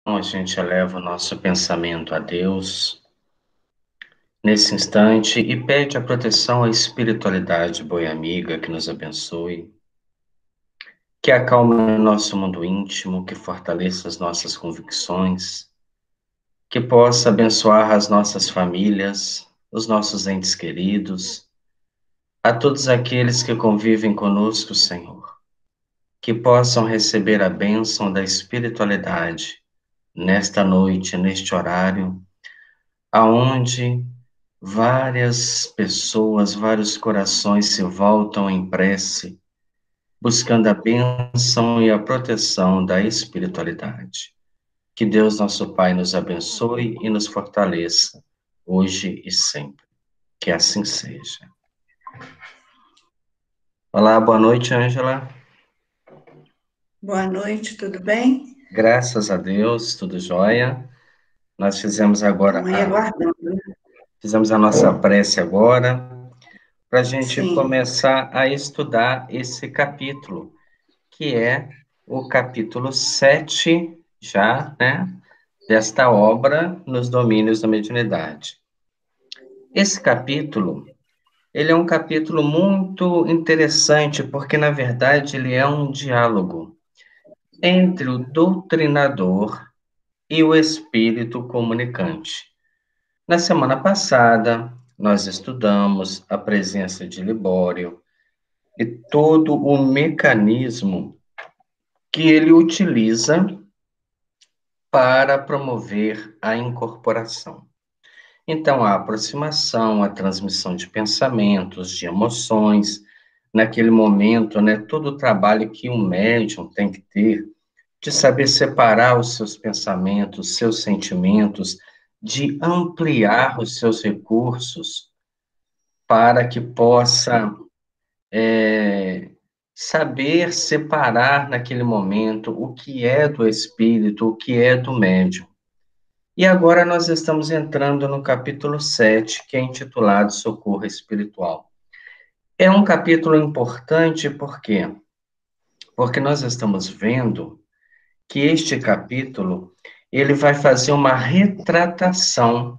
A gente eleva o nosso pensamento a Deus nesse instante e pede a proteção à espiritualidade boa e amiga que nos abençoe, que acalme o nosso mundo íntimo, que fortaleça as nossas convicções, que possa abençoar as nossas famílias, os nossos entes queridos, a todos aqueles que convivem conosco, Senhor, que possam receber a bênção da espiritualidade nesta noite, neste horário, aonde várias pessoas, vários corações se voltam em prece, buscando a bênção e a proteção da espiritualidade. Que Deus, nosso Pai, nos abençoe e nos fortaleça, hoje e sempre. Que assim seja. Olá, boa noite, Ângela. Boa noite, tudo bem? Graças a Deus, tudo jóia. Nós fizemos agora Estamos aí aguardando, né? fizemos a nossa prece agora, para a gente Sim, começar a estudar esse capítulo, que é o capítulo 7 já, né, desta obra nos domínios da mediunidade. Esse capítulo, ele é um capítulo muito interessante, porque, na verdade, ele é um diálogo entre o doutrinador e o espírito comunicante. Na semana passada, nós estudamos a presença de Libório e todo o mecanismo que ele utiliza para promover a incorporação. Então, a aproximação, a transmissão de pensamentos, de emoções, naquele momento, né, todo o trabalho que um médium tem que ter de saber separar os seus pensamentos, seus sentimentos, de ampliar os seus recursos para que possa saber separar naquele momento o que é do espírito, o que é do médium. E agora nós estamos entrando no capítulo 7, que é intitulado Socorro Espiritual. É um capítulo importante por quê? Porque nós estamos vendo que este capítulo ele vai fazer uma retratação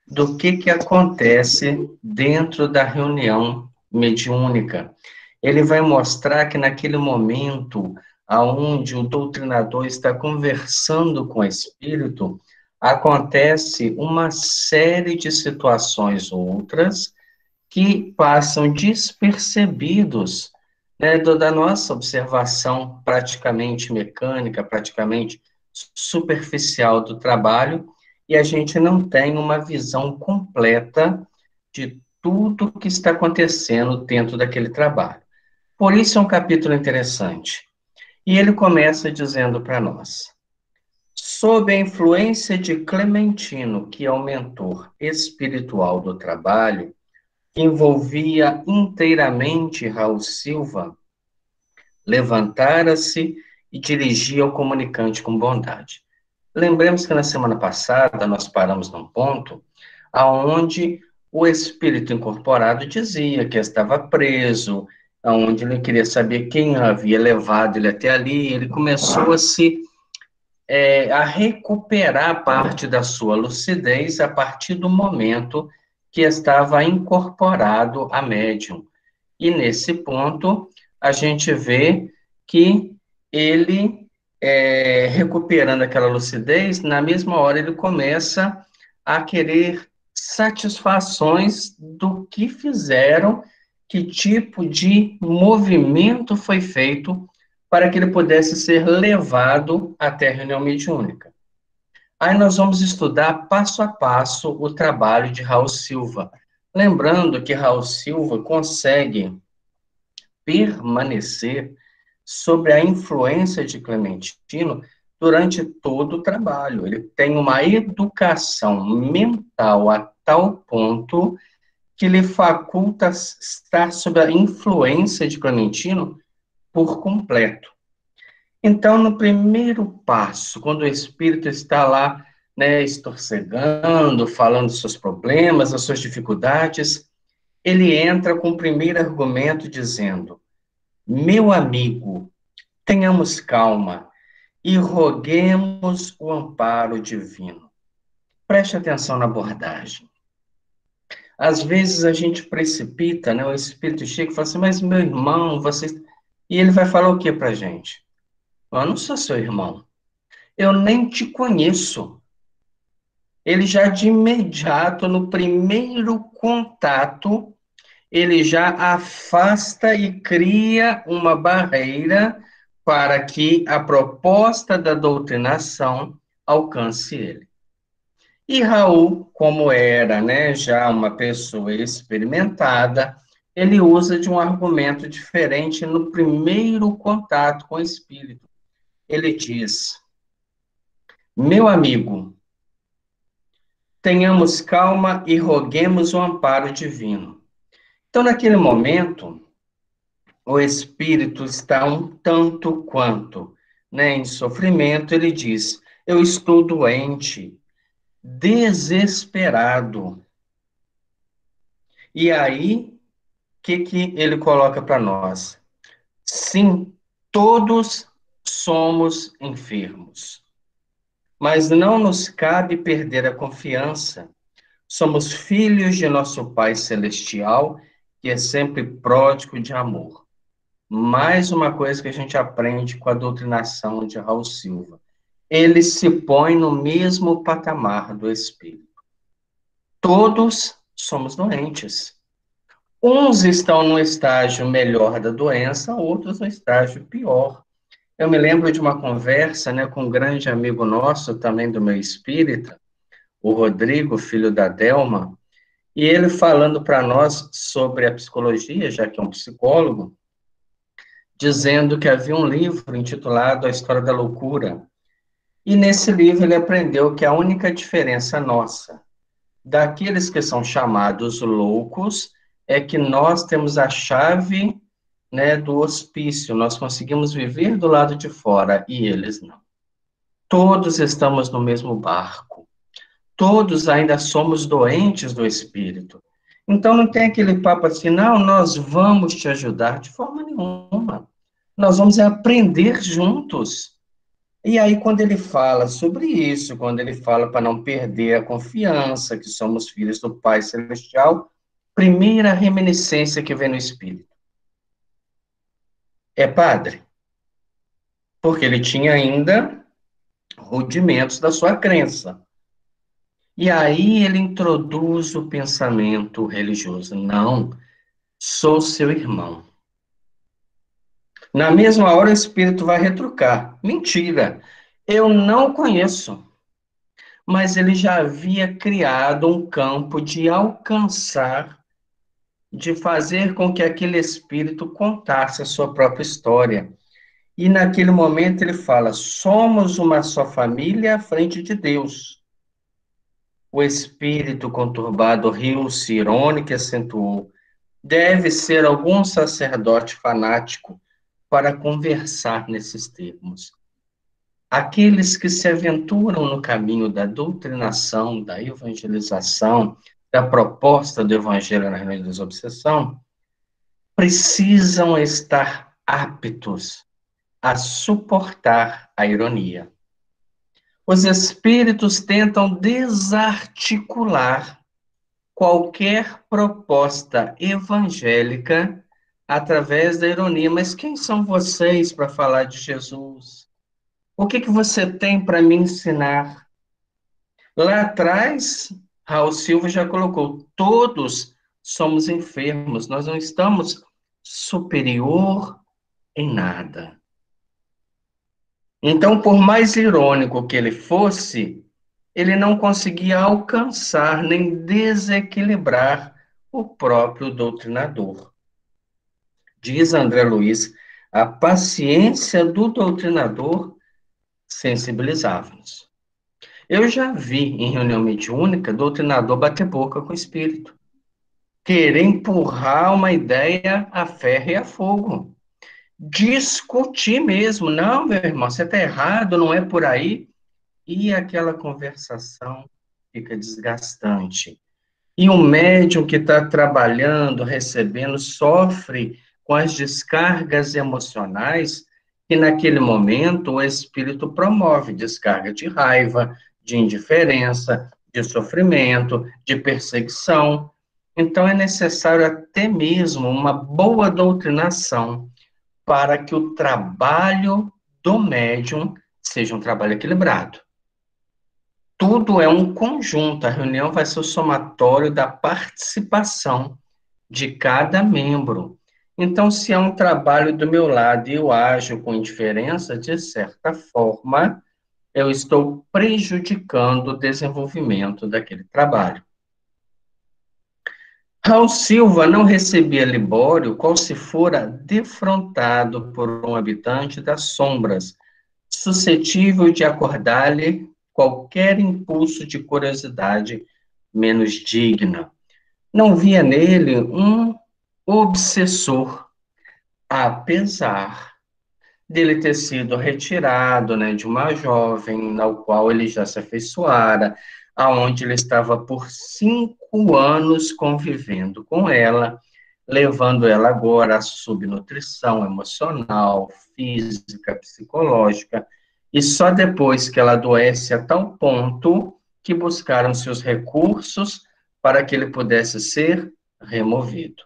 do que acontece dentro da reunião mediúnica. Ele vai mostrar que naquele momento aonde o doutrinador está conversando com o espírito, acontece uma série de situações outras que passam despercebidos, né, da nossa observação praticamente mecânica, praticamente superficial do trabalho, e a gente não tem uma visão completa de tudo que está acontecendo dentro daquele trabalho. Por isso é um capítulo interessante. E ele começa dizendo para nós: sob a influência de Clementino, que é o mentor espiritual do trabalho, que envolvia inteiramente Raul Silva, levantara-se e dirigia ao comunicante com bondade. Lembremos que na semana passada nós paramos num ponto aonde o espírito incorporado dizia que estava preso, aonde ele queria saber quem havia levado ele até ali. Ele começou a recuperar parte da sua lucidez a partir do momento que estava incorporado a médium. E nesse ponto, a gente vê que ele, recuperando aquela lucidez, na mesma hora ele começa a querer satisfações do que fizeram, que tipo de movimento foi feito para que ele pudesse ser levado até a reunião mediúnica. Aí nós vamos estudar passo a passo o trabalho de Raul Silva. Lembrando que Raul Silva consegue permanecer sob a influência de Clementino durante todo o trabalho. Ele tem uma educação mental a tal ponto que lhe faculta estar sob a influência de Clementino por completo. Então, no primeiro passo, quando o espírito está lá, né, estorcegando, falando dos seus problemas, das suas dificuldades, ele entra com o primeiro argumento dizendo: meu amigo, tenhamos calma e roguemos o amparo divino. Preste atenção na abordagem. Às vezes a gente precipita, né? O Espírito chega e fala assim, mas meu irmão, você... E ele vai falar o que para a gente? Eu não sou seu irmão. Eu nem te conheço. Ele já de imediato, no primeiro contato, ele já afasta e cria uma barreira para que a proposta da doutrinação alcance ele. E Raul, como era, né, já uma pessoa experimentada, ele usa de um argumento diferente no primeiro contato com o espírito. Ele diz: meu amigo, tenhamos calma e roguemos o amparo divino. Então, naquele momento, o espírito está um tanto quanto, né, em sofrimento, ele diz: eu estou doente, desesperado. E aí, o que ele coloca para nós? Sim, todos somos enfermos, mas não nos cabe perder a confiança. Somos filhos de nosso Pai Celestial, que é sempre pródigo de amor. Mais uma coisa que a gente aprende com a doutrinação de Raul Silva. Ele se põe no mesmo patamar do Espírito. Todos somos doentes. Uns estão no estágio melhor da doença, outros no estágio pior. Eu me lembro de uma conversa, né, com um grande amigo nosso, também do meu espírita, o Rodrigo, filho da Delma, e ele falando para nós sobre a psicologia, já que é um psicólogo, dizendo que havia um livro intitulado A História da Loucura. E nesse livro ele aprendeu que a única diferença nossa daqueles que são chamados loucos é que nós temos a chave, né, do hospício, nós conseguimos viver do lado de fora e eles não. Todos estamos no mesmo barco. Todos ainda somos doentes do espírito. Então não tem aquele papo assim, não, nós vamos te ajudar de forma nenhuma. Nós vamos aprender juntos. E aí, quando ele fala sobre isso, quando ele fala para não perder a confiança, que somos filhos do Pai Celestial, primeira reminiscência que vem no Espírito é padre, porque ele tinha ainda rudimentos da sua crença. E aí ele introduz o pensamento religioso. Não, sou seu irmão. Na mesma hora, o Espírito vai retrucar. Mentira, eu não conheço. Mas ele já havia criado um campo de alcançar, de fazer com que aquele espírito contasse a sua própria história. E naquele momento ele fala: somos uma só família à frente de Deus. O espírito conturbado riu-se, irônico, e acentuou: deve ser algum sacerdote fanático para conversar nesses termos. Aqueles que se aventuram no caminho da doutrinação, da evangelização, da proposta do evangelho na reunião da desobsessão, precisam estar aptos a suportar a ironia. Os espíritos tentam desarticular qualquer proposta evangélica através da ironia. Mas quem são vocês para falar de Jesus? O que você tem para me ensinar? Lá atrás, Raul Silva já colocou: todos somos enfermos, nós não estamos superior em nada. Então, por mais irônico que ele fosse, ele não conseguia alcançar nem desequilibrar o próprio doutrinador. Diz André Luiz: a paciência do doutrinador sensibilizava-nos. Eu já vi em reunião mediúnica doutrinador bater boca com o espírito, querer empurrar uma ideia a ferro e a fogo, discutir mesmo. Não, meu irmão, você está errado, não é por aí. E aquela conversação fica desgastante. E o médium que está trabalhando, recebendo, sofre com as descargas emocionais que naquele momento o espírito promove descarga de raiva, de indiferença, de sofrimento, de perseguição. Então é necessário até mesmo uma boa doutrinação para que o trabalho do médium seja um trabalho equilibrado. Tudo é um conjunto, a reunião vai ser o somatório da participação de cada membro. Então, se é um trabalho do meu lado e eu ajo com indiferença, de certa forma, eu estou prejudicando o desenvolvimento daquele trabalho. Raul Silva não recebia Libório qual se fora defrontado por um habitante das sombras, suscetível de acordar-lhe qualquer impulso de curiosidade menos digna. Não via nele um obsessor, apesar dele ter sido retirado, né, de uma jovem, na qual ele já se afeiçoara, aonde ele estava por 5 anos convivendo com ela, levando ela agora à subnutrição emocional, física, psicológica, e só depois que ela adoece a tal ponto que buscaram seus recursos para que ele pudesse ser removido.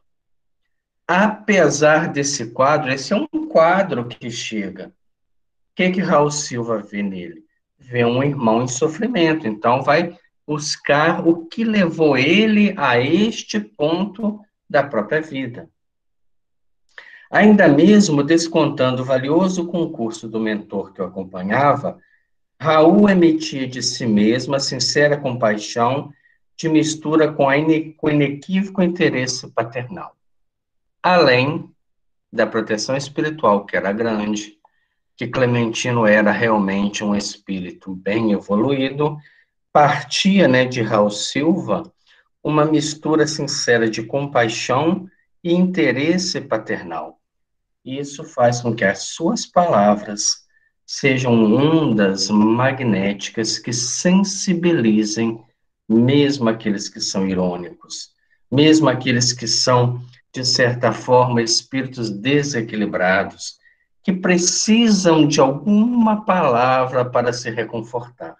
Apesar desse quadro, esse é um quadro que chega. O que Raul Silva vê nele? Vê um irmão em sofrimento, então vai buscar o que levou ele a este ponto da própria vida. Ainda mesmo descontando o valioso concurso do mentor que o acompanhava, Raul emitia de si mesmo a sincera compaixão de mistura com o inequívoco interesse paternal. Além da proteção espiritual, que era grande, que Clementino era realmente um espírito bem evoluído, partia, né, de Raul Silva uma mistura sincera de compaixão e interesse paternal. Isso faz com que as suas palavras sejam ondas magnéticas que sensibilizem mesmo aqueles que são irônicos, mesmo aqueles que são, de certa forma, espíritos desequilibrados, que precisam de alguma palavra para se reconfortar.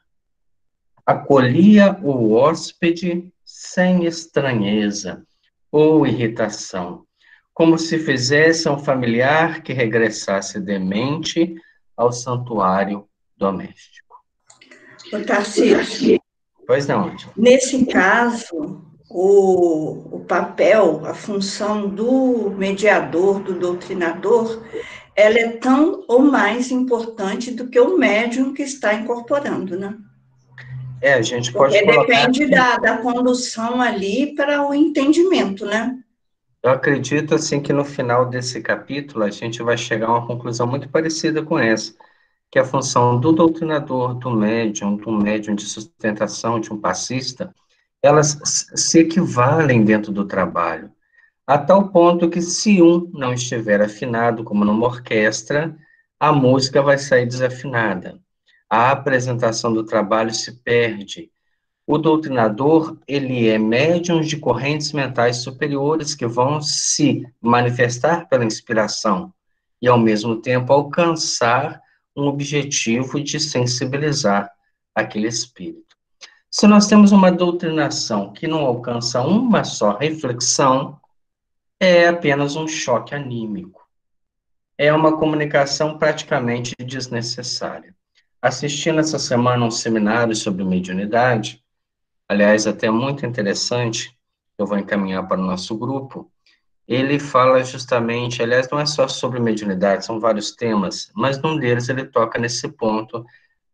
Acolhia o hóspede sem estranheza ou irritação, como se fizesse um familiar que regressasse demente ao santuário doméstico. Ô, Tarcísio, Pois não, nesse caso, o papel, a função do mediador, do doutrinador, ela é tão ou mais importante do que o médium que está incorporando, né? a gente pode Porque colocar depende que da condução ali para o entendimento, né? eu acredito assim que no final desse capítulo a gente vai chegar a uma conclusão muito parecida com essa, que a função do doutrinador, do médium de sustentação, de um passista, elas se equivalem dentro do trabalho, a tal ponto que se um não estiver afinado, como numa orquestra, a música vai sair desafinada. A apresentação do trabalho se perde. O doutrinador, ele é médium de correntes mentais superiores que vão se manifestar pela inspiração e, ao mesmo tempo, alcançar um objetivo de sensibilizar aquele espírito. Se nós temos uma doutrinação que não alcança uma só reflexão, é apenas um choque anímico. É uma comunicação praticamente desnecessária. Assistindo essa semana um seminário sobre mediunidade, aliás, até muito interessante, eu vou encaminhar para o nosso grupo, ele fala justamente, aliás, não é só sobre mediunidade, são vários temas, mas num deles ele toca nesse ponto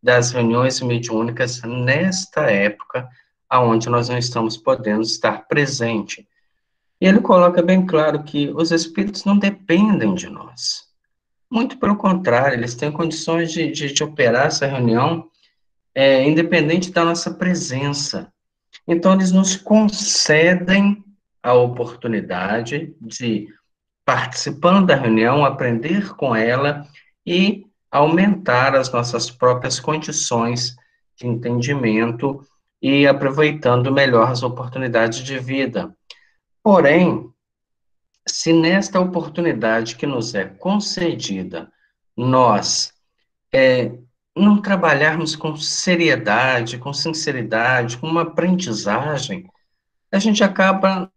das reuniões mediúnicas nesta época, aonde nós não estamos podendo estar presente. E ele coloca bem claro que os espíritos não dependem de nós. Muito pelo contrário, eles têm condições de operar essa reunião independente da nossa presença. Então, eles nos concedem a oportunidade de, participando da reunião, aprender com ela e aumentar as nossas próprias condições de entendimento e aproveitando melhor as oportunidades de vida. Porém, se nesta oportunidade que nos é concedida, nós não trabalharmos com seriedade, com sinceridade, com uma aprendizagem, a gente acaba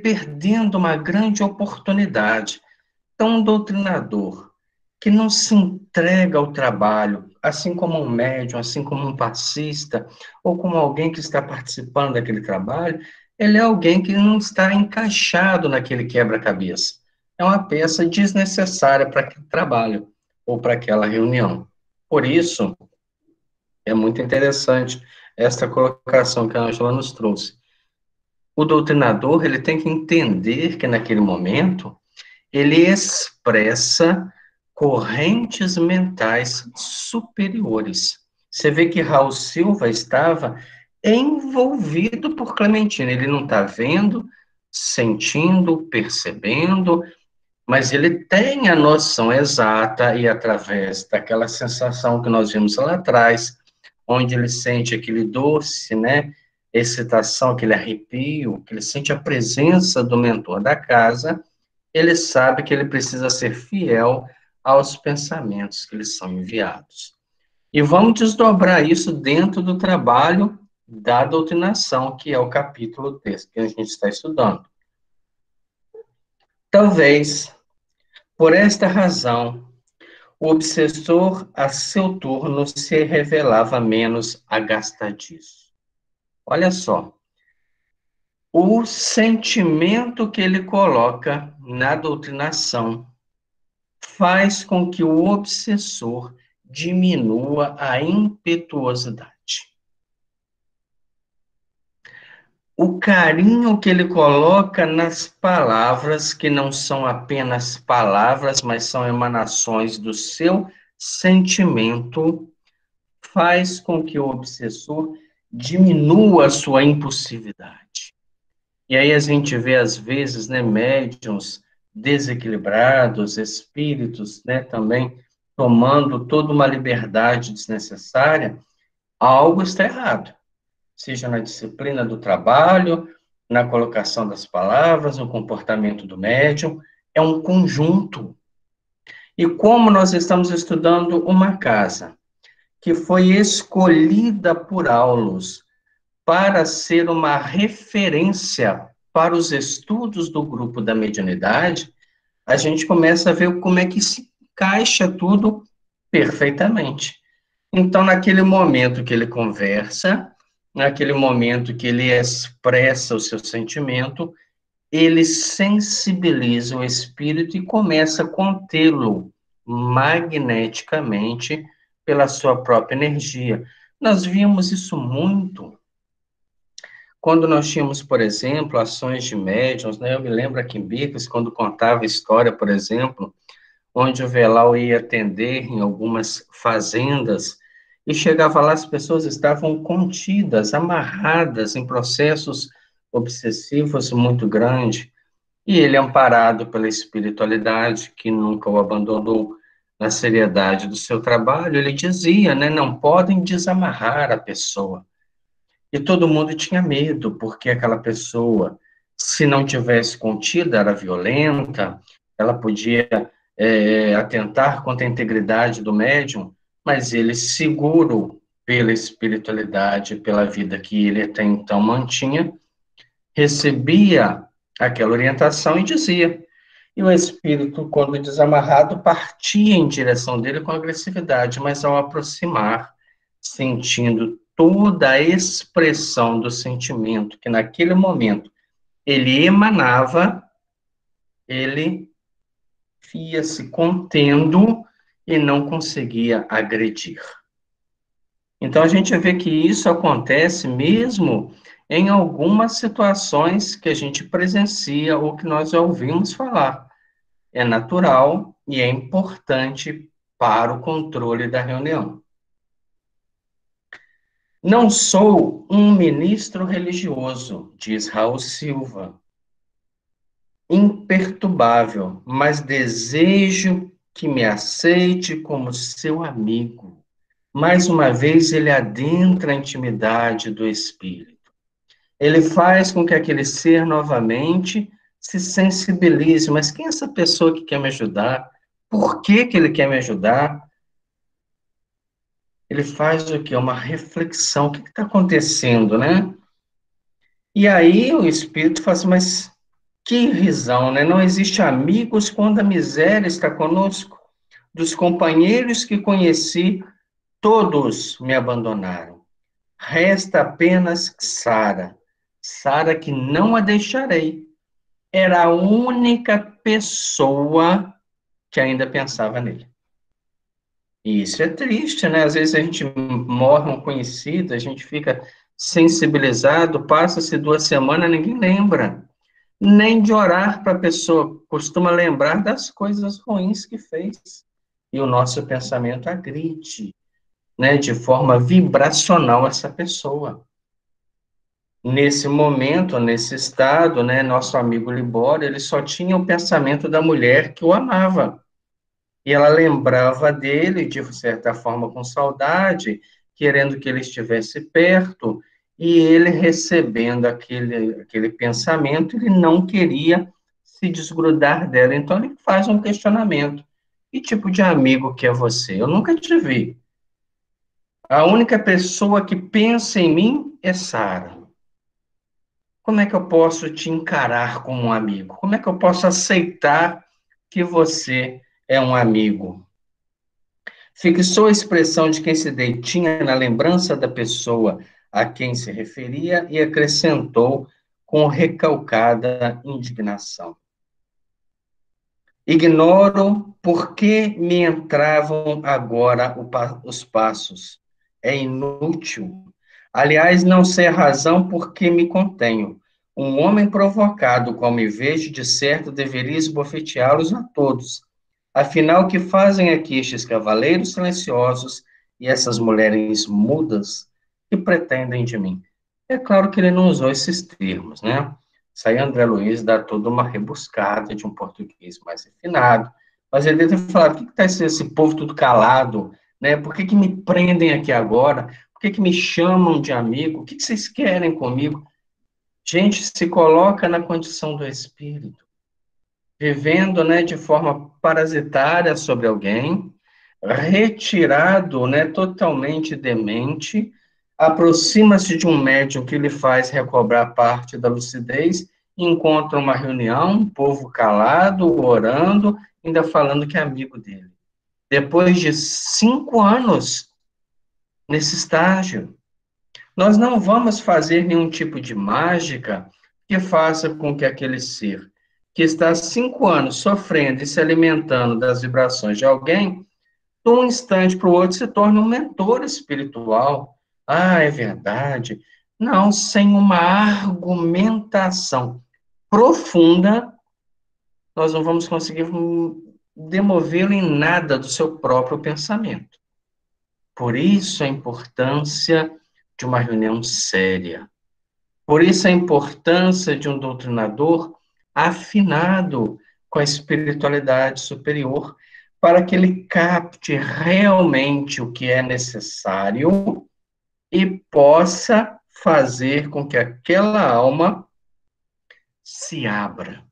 perdendo uma grande oportunidade. Então, um doutrinador que não se entrega ao trabalho, assim como um médium, assim como um passista, ou como alguém que está participando daquele trabalho, ele é alguém que não está encaixado naquele quebra-cabeça. É uma peça desnecessária para aquele trabalho ou para aquela reunião. Por isso, é muito interessante esta colocação que a Angela nos trouxe. O doutrinador, ele tem que entender que naquele momento ele expressa correntes mentais superiores. Você vê que Raul Silva estava envolvido por Clementina. Ele não está vendo, sentindo, percebendo, mas ele tem a noção exata e através daquela sensação que nós vimos lá atrás, onde ele sente aquele doce, né, excitação, aquele arrepio, que ele sente a presença do mentor da casa, ele sabe que ele precisa ser fiel aos pensamentos que lhe são enviados. E vamos desdobrar isso dentro do trabalho da doutrinação, que é o capítulo texto que a gente está estudando. Talvez, por esta razão, o obsessor, a seu turno, se revelava menos agastadiço. Olha só, o sentimento que ele coloca na doutrinação faz com que o obsessor diminua a impetuosidade. O carinho que ele coloca nas palavras, que não são apenas palavras, mas são emanações do seu sentimento, faz com que o obsessor diminua a sua impulsividade. E aí a gente vê, às vezes, né, médiuns desequilibrados, espíritos, né, também tomando toda uma liberdade desnecessária, algo está errado. Seja na disciplina do trabalho, na colocação das palavras, no comportamento do médium, é um conjunto. E como nós estamos estudando uma casa que foi escolhida por Aulos para ser uma referência para os estudos do grupo da mediunidade, a gente começa a ver como é que se encaixa tudo perfeitamente. Então, naquele momento que ele conversa, naquele momento que ele expressa o seu sentimento, ele sensibiliza o espírito e começa a contê-lo magneticamente pela sua própria energia. Nós vimos isso muito quando nós tínhamos, por exemplo, ações de médiuns, né? Eu me lembro aqui em Bicos, quando contava história, por exemplo, onde o Velau ia atender em algumas fazendas, e chegava lá, as pessoas estavam contidas, amarradas em processos obsessivos muito grandes, e ele, amparado pela espiritualidade, que nunca o abandonou na seriedade do seu trabalho, ele dizia, né, não podem desamarrar a pessoa. E todo mundo tinha medo, porque aquela pessoa, se não tivesse contida, era violenta, ela podia atentar contra a integridade do médium, mas ele, seguro pela espiritualidade, pela vida que ele até então mantinha, recebia aquela orientação e dizia. E o espírito, quando desamarrado, partia em direção dele com agressividade, mas ao aproximar, sentindo toda a expressão do sentimento que naquele momento ele emanava, ele ia se contendo e não conseguia agredir. Então a gente vê que isso acontece mesmo em algumas situações que a gente presencia ou que nós já ouvimos falar. É natural e é importante para o controle da reunião. Não sou um ministro religioso, diz Raul Silva, imperturbável, mas desejo que me aceite como seu amigo. Mais uma vez, ele adentra a intimidade do espírito. Ele faz com que aquele ser novamente se sensibilize. Mas quem é essa pessoa que quer me ajudar? por que que ele quer me ajudar? Ele faz o quê? Uma reflexão. O que está acontecendo, né? E aí o Espírito fala assim, mas que risão, né? Não existe amigos quando a miséria está conosco. Dos companheiros que conheci, todos me abandonaram. Resta apenas Sara. Sara que não a deixarei. Era a única pessoa que ainda pensava nele. E isso é triste, né? Às vezes a gente morre um conhecido, a gente fica sensibilizado, passa-se 2 semanas, ninguém lembra. Nem de orar para a pessoa, costuma lembrar das coisas ruins que fez. E o nosso pensamento agride, né, de forma vibracional essa pessoa. Nesse momento, nesse estado, né, nosso amigo Libório, ele só tinha o pensamento da mulher que o amava. E ela lembrava dele, de certa forma, com saudade, querendo que ele estivesse perto, e ele recebendo aquele pensamento, ele não queria se desgrudar dela. Então, ele faz um questionamento: que tipo de amigo que é você? Eu nunca te vi. A única pessoa que pensa em mim é Sara. Como é que eu posso te encarar como um amigo? Como é que eu posso aceitar que você é um amigo? Fixou a expressão de quem se detinha na lembrança da pessoa a quem se referia e acrescentou com recalcada indignação: ignoro por que me entravam agora os passos. É inútil. Aliás, não sei a razão por que me contenho. Um homem provocado, como me vejo, de certo deveria esbofeteá-los a todos. Afinal, o que fazem aqui estes cavaleiros silenciosos e essas mulheres mudas que pretendem de mim? É claro que ele não usou esses termos, né? Isso aí André Luiz dá toda uma rebuscada de um português mais refinado, mas ele deve ter falado: por que está esse povo tudo calado, né? Por que que me prendem aqui agora? Por que que me chamam de amigo? O que que vocês querem comigo? Gente, se coloca na condição do espírito, vivendo, né, de forma parasitária sobre alguém, retirado, né, totalmente demente, aproxima-se de um médium que lhe faz recobrar parte da lucidez, encontra uma reunião, um povo calado, orando, ainda falando que é amigo dele. Depois de 5 anos nesse estágio, nós não vamos fazer nenhum tipo de mágica que faça com que aquele ser que está há 5 anos sofrendo e se alimentando das vibrações de alguém, de um instante para o outro, se torne um mentor espiritual. Ah, é verdade. Não, sem uma argumentação profunda, nós não vamos conseguir demovê-lo em nada do seu próprio pensamento. Por isso a importância de uma reunião séria. Por isso a importância de um doutrinador afinado com a espiritualidade superior, para que ele capte realmente o que é necessário e possa fazer com que aquela alma se abra.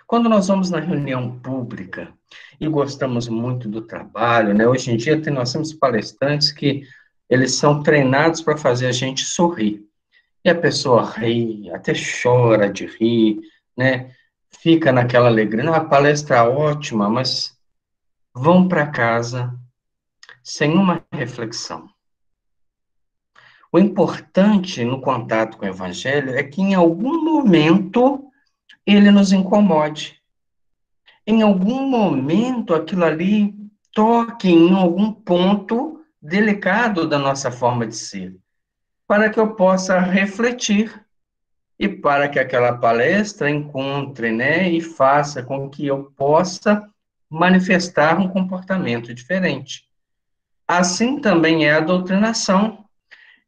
Quando nós vamos na reunião pública e gostamos muito do trabalho, né? Hoje em dia nós temos palestrantes que eles são treinados para fazer a gente sorrir. E a pessoa ri, até chora de rir, né? Fica naquela alegria. Não, a palestra é ótima, mas vão para casa sem uma reflexão. O importante no contato com o Evangelho é que em algum momento ele nos incomode. Em algum momento aquilo ali toque em algum ponto delicado da nossa forma de ser, para que eu possa refletir e para que aquela palestra encontre, né, e faça com que eu possa manifestar um comportamento diferente. Assim também é a doutrinação.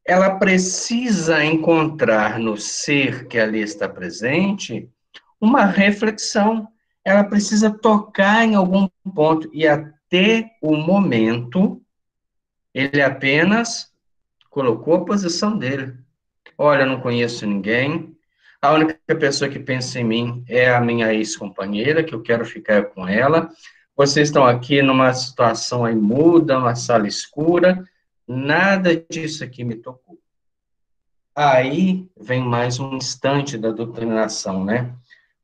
Ela precisa encontrar no ser que ali está presente uma reflexão. Ela precisa tocar em algum ponto e até o momento ele apenas colocou a posição dele. Olha, eu não conheço ninguém. A única pessoa que pensa em mim é a minha ex-companheira, que eu quero ficar com ela. vocês estão aqui numa situação aí muda, uma sala escura, nada disso aqui me tocou. Aí vem mais um instante da doutrinação, né?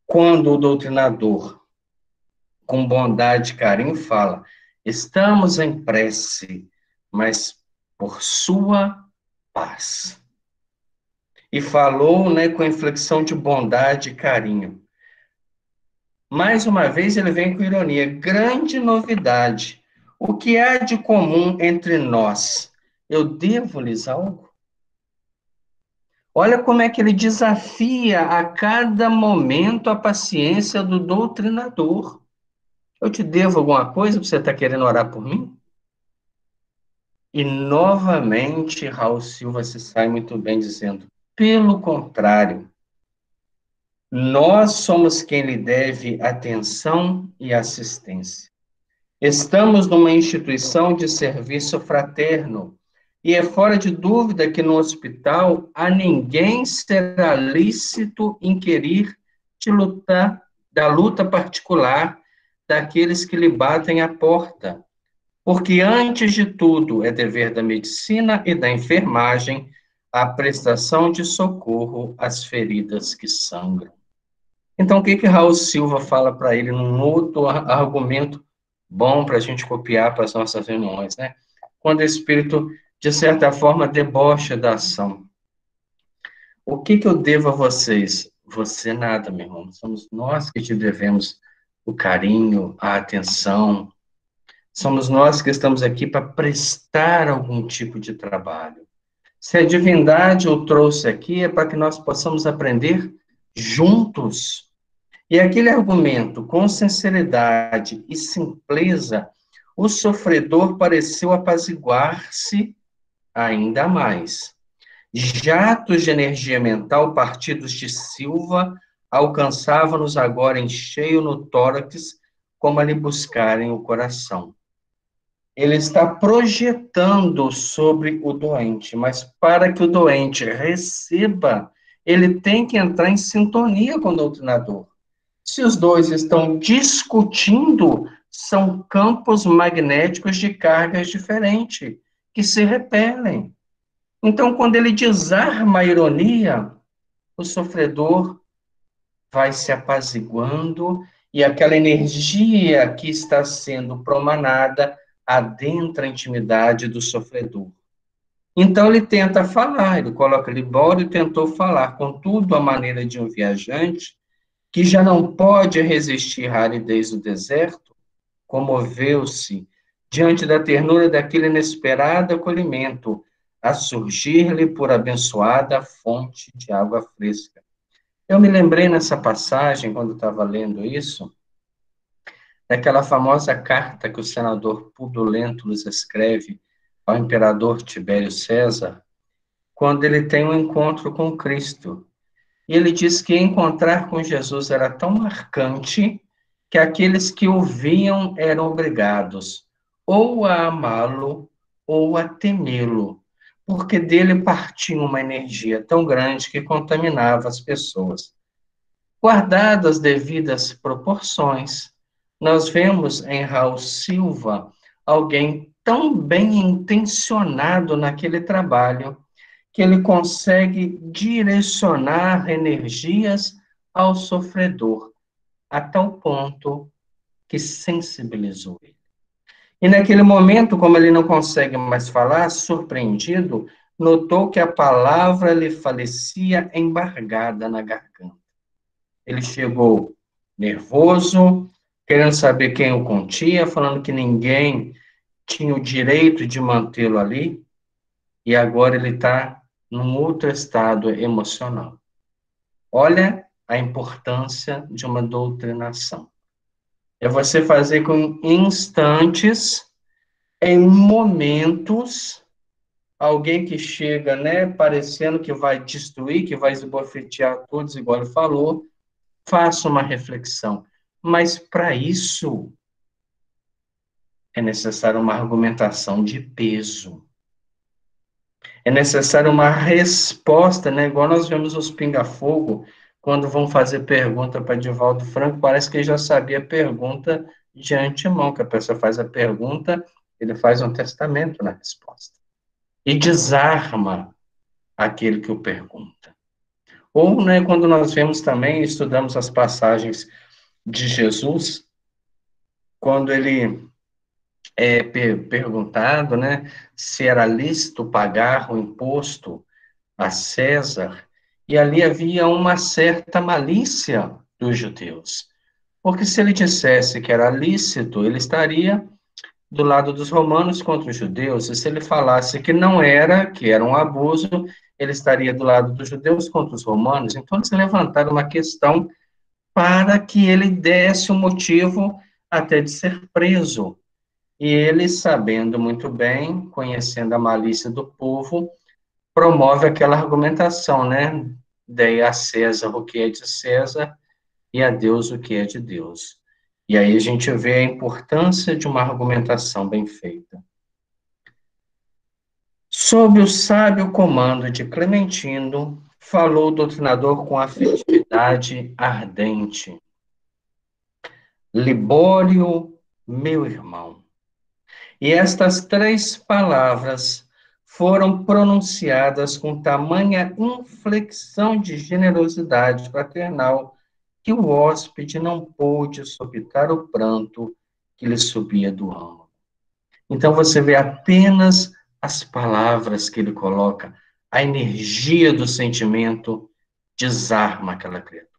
Quando o doutrinador, com bondade e carinho, fala: estamos em prece, mas por sua paz. E falou, né, com inflexão de bondade e carinho. Mais uma vez ele vem com ironia. Grande novidade. O que há de comum entre nós? Eu devo-lhes algo? Olha como é que ele desafia a cada momento a paciência do doutrinador. Eu te devo alguma coisa que você está querendo orar por mim? E novamente Raul Silva se sai muito bem dizendo: pelo contrário, nós somos quem lhe deve atenção e assistência. Estamos numa instituição de serviço fraterno e é fora de dúvida que no hospital a ninguém será lícito inquirir da luta particular daqueles que lhe batem à porta, porque antes de tudo é dever da medicina e da enfermagem a prestação de socorro às feridas que sangram. Então, o que que Raul Silva fala para ele num outro argumento bom para a gente copiar para as nossas reuniões, né? Quando o espírito, de certa forma, debocha da ação. O que que eu devo a vocês? Você nada, meu irmão. Somos nós que te devemos o carinho, a atenção. Somos nós que estamos aqui para prestar algum tipo de trabalho. Se a divindade o trouxe aqui, é para que nós possamos aprender juntos. E aquele argumento, com sinceridade e simpleza, o sofredor pareceu apaziguar-se ainda mais. Jatos de energia mental partidos de Silva alcançavam-nos agora em cheio no tórax, como a lhe buscarem o coração. Ele está projetando sobre o doente, mas para que o doente receba, ele tem que entrar em sintonia com o doutrinador. Se os dois estão discutindo, são campos magnéticos de cargas diferentes, que se repelem. Então, quando ele desarma a ironia, o sofredor vai se apaziguando e aquela energia que está sendo promanada adentra a intimidade do sofredor. Então, ele tenta falar, ele coloca ali embora e tentou falar, contudo, a maneira de um viajante que já não pode resistir à aridez do deserto, comoveu-se diante da ternura daquele inesperado acolhimento, a surgir-lhe por abençoada fonte de água fresca. Eu me lembrei nessa passagem, quando estava lendo isso, daquela famosa carta que o senador Publio Lentulus escreve ao imperador Tibério César, quando ele tem um encontro com Cristo. E ele diz que encontrar com Jesus era tão marcante que aqueles que o viam eram obrigados ou a amá-lo ou a temê-lo, porque dele partia uma energia tão grande que contaminava as pessoas. Guardadas as devidas proporções, nós vemos em Raul Silva alguém tão bem intencionado naquele trabalho, que ele consegue direcionar energias ao sofredor, a tal ponto que sensibilizou ele. E naquele momento, como ele não consegue mais falar, surpreendido, notou que a palavra lhe falecia embargada na garganta. Ele chegou nervoso, querendo saber quem o continha, falando que ninguém tinha o direito de mantê-lo ali, e agora ele está num outro estado emocional. Olha a importância de uma doutrinação. É você fazer com instantes, em momentos, alguém que chega, né, parecendo que vai destruir, que vai esbofetear todos, igual ele falou, faça uma reflexão. Mas para isso é necessário uma argumentação de peso. É necessário uma resposta, né? Igual nós vemos os pinga-fogo, quando vão fazer pergunta para Divaldo Franco, parece que ele já sabia a pergunta de antemão, que a pessoa faz a pergunta, ele faz um testamento na resposta. E desarma aquele que o pergunta. Ou, né, quando nós vemos também, estudamos as passagens de Jesus, quando ele é perguntado, né, se era lícito pagar o imposto a César, e ali havia uma certa malícia dos judeus. Porque se ele dissesse que era lícito, ele estaria do lado dos romanos contra os judeus, e se ele falasse que não era, que era um abuso, ele estaria do lado dos judeus contra os romanos. Então, eles levantaram uma questão para que ele desse um motivo até de ser preso. E ele, sabendo muito bem, conhecendo a malícia do povo, promove aquela argumentação, né? Dei a César o que é de César e a Deus o que é de Deus. E aí a gente vê a importância de uma argumentação bem feita. Sob o sábio comando de Clementino, falou o doutrinador com afetividade ardente. Libório, meu irmão. E estas três palavras foram pronunciadas com tamanha inflexão de generosidade fraternal que o hóspede não pôde suportar o pranto que lhe subia do âmago. Então você vê apenas as palavras que ele coloca, a energia do sentimento desarma aquela criatura.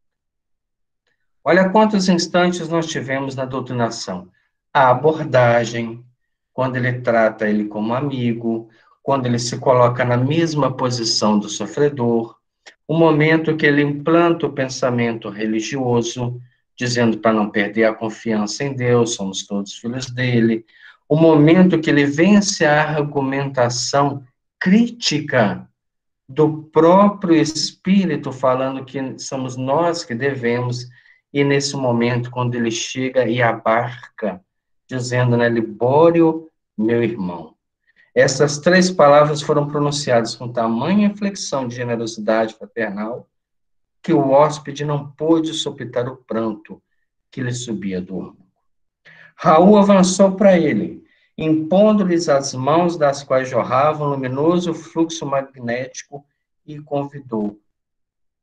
Olha quantos instantes nós tivemos na doutrinação. A abordagem, quando ele trata ele como amigo, quando ele se coloca na mesma posição do sofredor, o momento que ele implanta o pensamento religioso, dizendo para não perder a confiança em Deus, somos todos filhos dele, o momento que ele vence a argumentação crítica do próprio Espírito, falando que somos nós que devemos, e nesse momento, quando ele chega e abarca, dizendo, né, Libório, meu irmão. Essas três palavras foram pronunciadas com tamanha inflexão de generosidade fraternal, que o hóspede não pôde suportar o pranto que lhe subia do âmago. Raul avançou para ele, impondo-lhes as mãos das quais jorrava um luminoso fluxo magnético e convidou.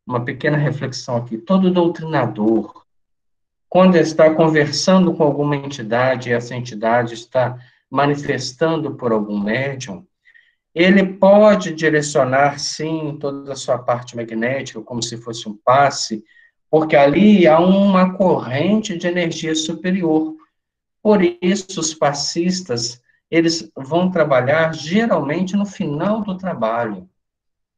Uma pequena reflexão aqui. Todo doutrinador, quando está conversando com alguma entidade, e essa entidade está manifestando por algum médium, ele pode direcionar, sim, toda a sua parte magnética, como se fosse um passe, porque ali há uma corrente de energia superior. Por isso, os passistas, eles vão trabalhar geralmente no final do trabalho,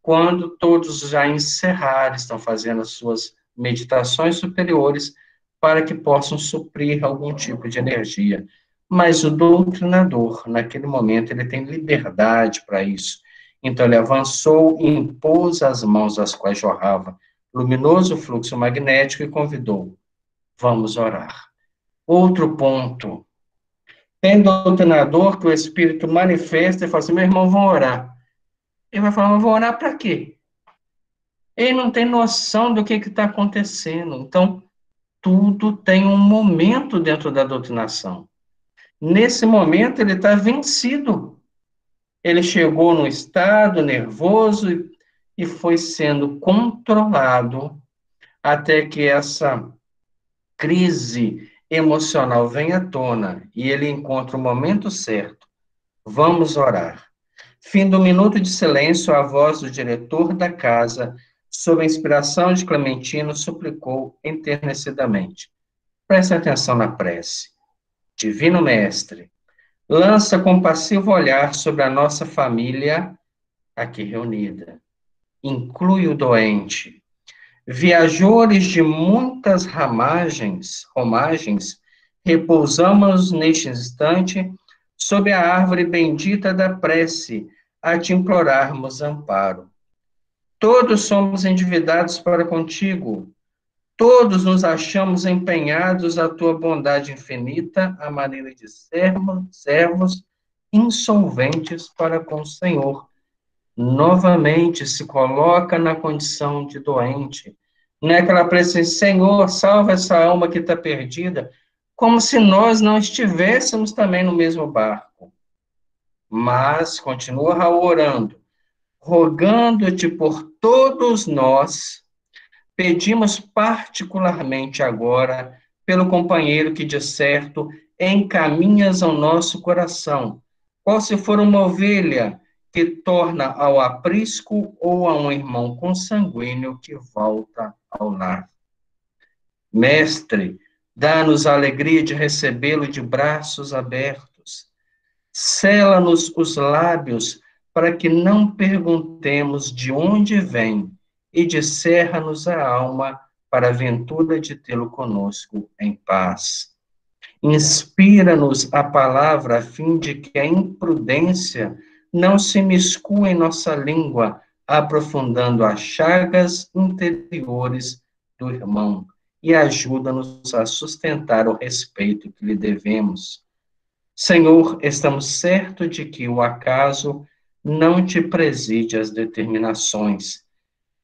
quando todos já encerraram, estão fazendo as suas meditações superiores, para que possam suprir algum tipo de energia. Mas o doutrinador, naquele momento, ele tem liberdade para isso. Então, ele avançou e impôs as mãos às quais jorrava luminoso fluxo magnético e convidou: vamos orar. Outro ponto. Tem doutrinador que o Espírito manifesta e fala assim: meu irmão, vão orar. Ele vai falar: mas vão orar para quê? Ele não tem noção do que está acontecendo. Então, tudo tem um momento dentro da doutrinação. Nesse momento, ele está vencido. Ele chegou no estado nervoso e foi sendo controlado até que essa crise emocional venha à tona e ele encontra o momento certo. Vamos orar. Fim do minuto de silêncio, a voz do diretor da casa, sob a inspiração de Clementino, suplicou enternecidamente: preste atenção na prece. Divino Mestre, lança compassivo olhar sobre a nossa família aqui reunida. Inclui o doente. Viajores de muitas romagens, repousamos neste instante sob a árvore bendita da prece, a te implorarmos amparo. Todos somos endividados para contigo, todos nos achamos empenhados à tua bondade infinita, à maneira de servos insolventes para com o Senhor. Novamente se coloca na condição de doente. Não é aquela prece, Senhor, salva essa alma que está perdida. como se nós não estivéssemos também no mesmo barco. Mas continua orando, rogando-te por todos nós, pedimos particularmente agora pelo companheiro que de certo encaminhas ao nosso coração, qual se for uma ovelha que torna ao aprisco ou a um irmão consanguíneo que volta ao lar. Mestre, dá-nos a alegria de recebê-lo de braços abertos. Sela-nos os lábios para que não perguntemos de onde vem e descerra-nos a alma para a ventura de tê-lo conosco em paz. Inspira-nos a palavra a fim de que a imprudência não se miscue em nossa língua, aprofundando as chagas interiores do irmão, e ajuda-nos a sustentar o respeito que lhe devemos. Senhor, estamos certos de que o acaso não te preside as determinações.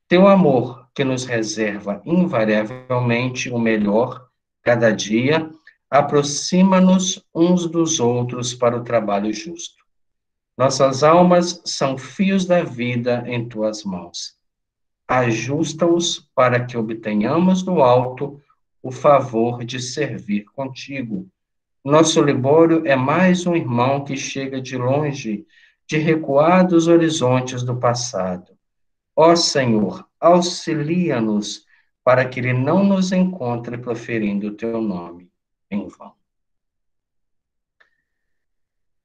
Teu amor, que nos reserva invariavelmente o melhor cada dia, aproxima-nos uns dos outros para o trabalho justo. Nossas almas são fios da vida em tuas mãos. Ajusta-os para que obtenhamos do alto o favor de servir contigo. Nosso Libório é mais um irmão que chega de longe, de recuados horizontes do passado. Ó Senhor, auxilia-nos para que ele não nos encontre proferindo o teu nome em vão.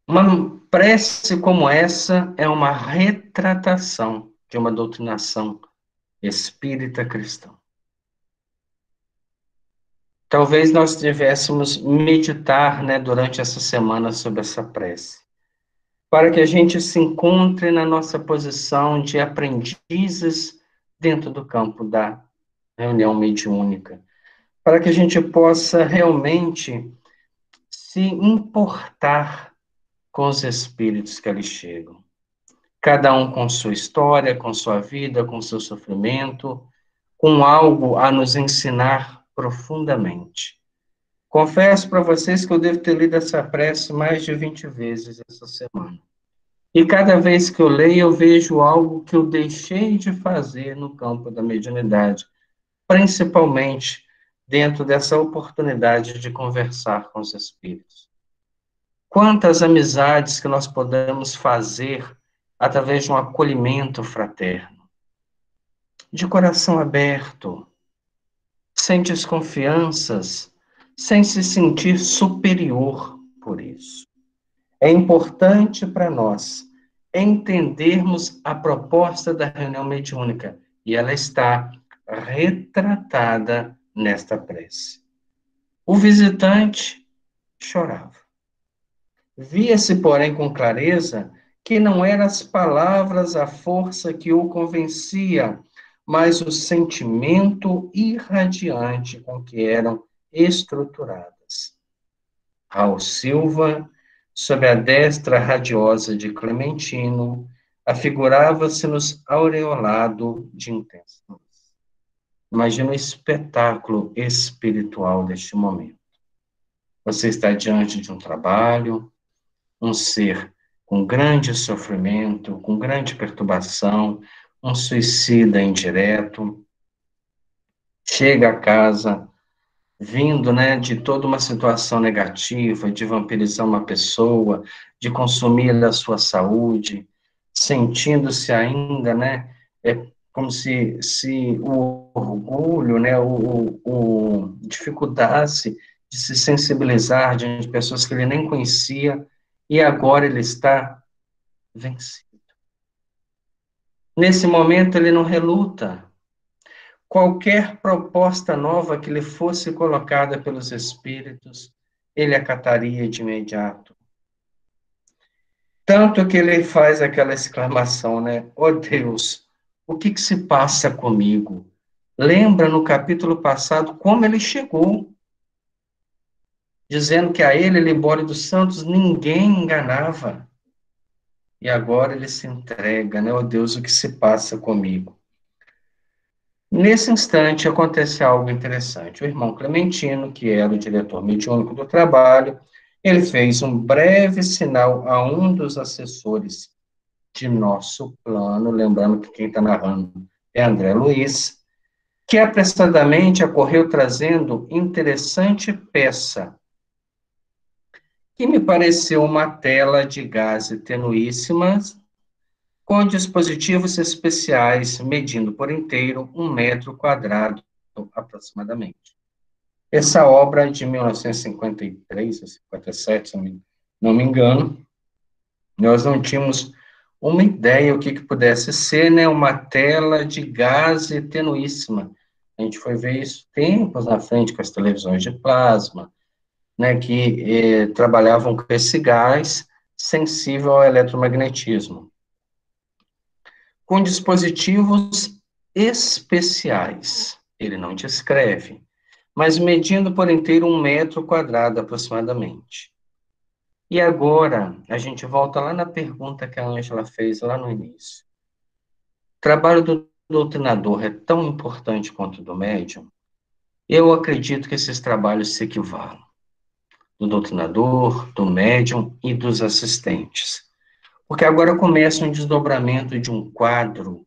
Uma prece como essa é uma retratação de uma doutrinação espírita cristã. Talvez nós devêssemos meditar, né, durante essa semana sobre essa prece, para que a gente se encontre na nossa posição de aprendizes dentro do campo da reunião mediúnica, para que a gente possa realmente se importar com os espíritos que ali chegam. Cada um com sua história, com sua vida, com seu sofrimento, com algo a nos ensinar profundamente. Confesso para vocês que eu devo ter lido essa prece mais de 20 vezes essa semana. E cada vez que eu leio, eu vejo algo que eu deixei de fazer no campo da mediunidade, principalmente dentro dessa oportunidade de conversar com os espíritos. Quantas amizades que nós podemos fazer através de um acolhimento fraterno, de coração aberto, sem desconfianças, sem se sentir superior por isso. É importante para nós entendermos a proposta da reunião mediúnica, e ela está retratada nesta prece. O visitante chorava. Via-se, porém, com clareza que não eram as palavras a força que o convencia, mas o sentimento irradiante com que eram estruturadas. Raul Silva, sob a destra radiosa de Clementino, afigurava-se-nos aureolado de intensa luz. Imagina o espetáculo espiritual deste momento. Você está diante de um trabalho, um ser com grande sofrimento, com grande perturbação, um suicida indireto, chega a casa, vindo, né, de toda uma situação negativa, de vampirizar uma pessoa, de consumir a sua saúde, sentindo-se ainda, né, como se o orgulho, né, o dificultasse de se sensibilizar diante de pessoas que ele nem conhecia, e agora ele está vencido. Nesse momento ele não reluta. Qualquer proposta nova que lhe fosse colocada pelos espíritos, ele acataria de imediato. Tanto que ele faz aquela exclamação, né? Oh Deus, o que se passa comigo? Lembra no capítulo passado como ele chegou, dizendo que a ele, Libório dos Santos, ninguém enganava. E agora ele se entrega, né? Oh Deus, o que se passa comigo? Nesse instante, aconteceu algo interessante. O irmão Clementino, que era o diretor mediúnico do trabalho, ele fez um breve sinal a um dos assessores de nosso plano, lembrando que quem está narrando é André Luiz, que apressadamente ocorreu trazendo interessante peça, que me pareceu uma tela de gás tenuíssima, com dispositivos especiais medindo por inteiro 1 metro quadrado aproximadamente. Essa obra é de 1953 ou 57, se não me engano, nós não tínhamos uma ideia o que pudesse ser, né, uma tela de gás tenuíssima. A gente foi ver isso tempos na frente com as televisões de plasma, né, que trabalhavam com esse gás sensível ao eletromagnetismo, com dispositivos especiais. Ele não descreve, mas medindo por inteiro 1 metro quadrado aproximadamente. E agora, a gente volta lá na pergunta que a Ângela fez lá no início. O trabalho do doutrinador é tão importante quanto o do médium? Eu acredito que esses trabalhos se equivalem. Do doutrinador, do médium e dos assistentes. Porque agora começa um desdobramento de um quadro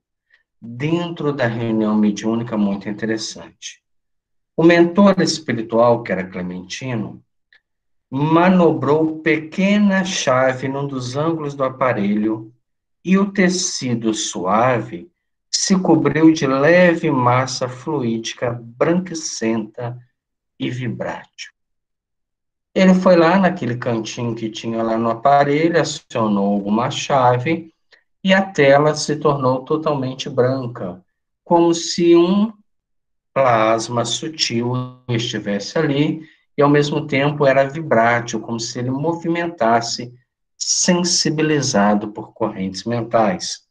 dentro da reunião mediúnica muito interessante. O mentor espiritual, que era Clementino, manobrou pequena chave num dos ângulos do aparelho e o tecido suave se cobriu de leve massa fluídica branquicenta e vibrátil. Ele foi lá naquele cantinho que tinha lá no aparelho, acionou alguma chave e a tela se tornou totalmente branca, como se um plasma sutil estivesse ali e, ao mesmo tempo, era vibrátil, como se ele movimentasse, sensibilizado por correntes mentais.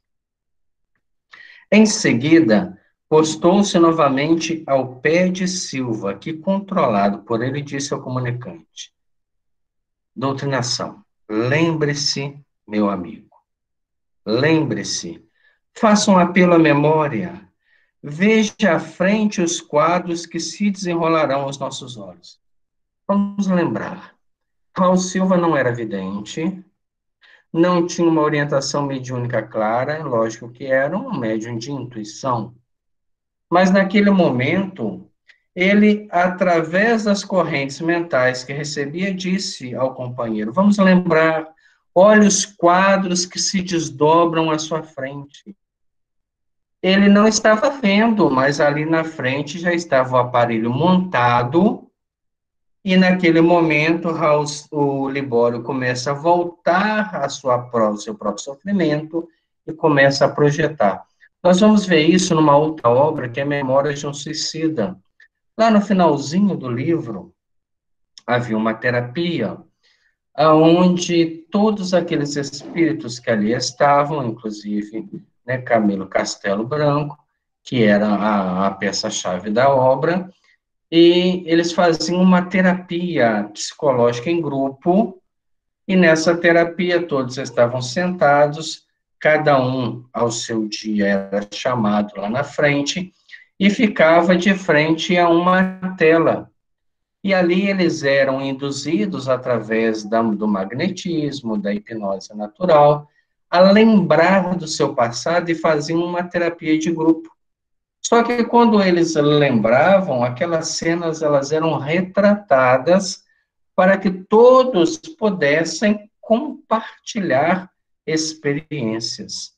Em seguida, postou-se novamente ao pé de Silva, que, controlado por ele, disse ao comunicante: doutrinação, lembre-se, meu amigo, lembre-se, faça um apelo à memória, veja à frente os quadros que se desenrolarão aos nossos olhos. Vamos lembrar, Raul Silva não era vidente, não tinha uma orientação mediúnica clara, lógico que era um médium de intuição, mas naquele momento, ele, através das correntes mentais que recebia, disse ao companheiro: vamos lembrar, olhe os quadros que se desdobram à sua frente. Ele não estava vendo, mas ali na frente já estava o aparelho montado, e naquele momento o Libório começa a voltar ao seu próprio sofrimento e começa a projetar. Nós vamos ver isso numa outra obra, que é Memórias de um Suicida. Lá no finalzinho do livro, havia uma terapia onde todos aqueles espíritos que ali estavam, inclusive, né, Camilo Castelo Branco, que era a peça-chave da obra, e eles faziam uma terapia psicológica em grupo, e nessa terapia todos estavam sentados, cada um ao seu dia era chamado lá na frente, e ficava de frente a uma tela. E ali eles eram induzidos, através do magnetismo, da hipnose natural, a lembrar do seu passado e faziam uma terapia de grupo. Só que quando eles lembravam, aquelas cenas elas eram retratadas para que todos pudessem compartilhar experiências.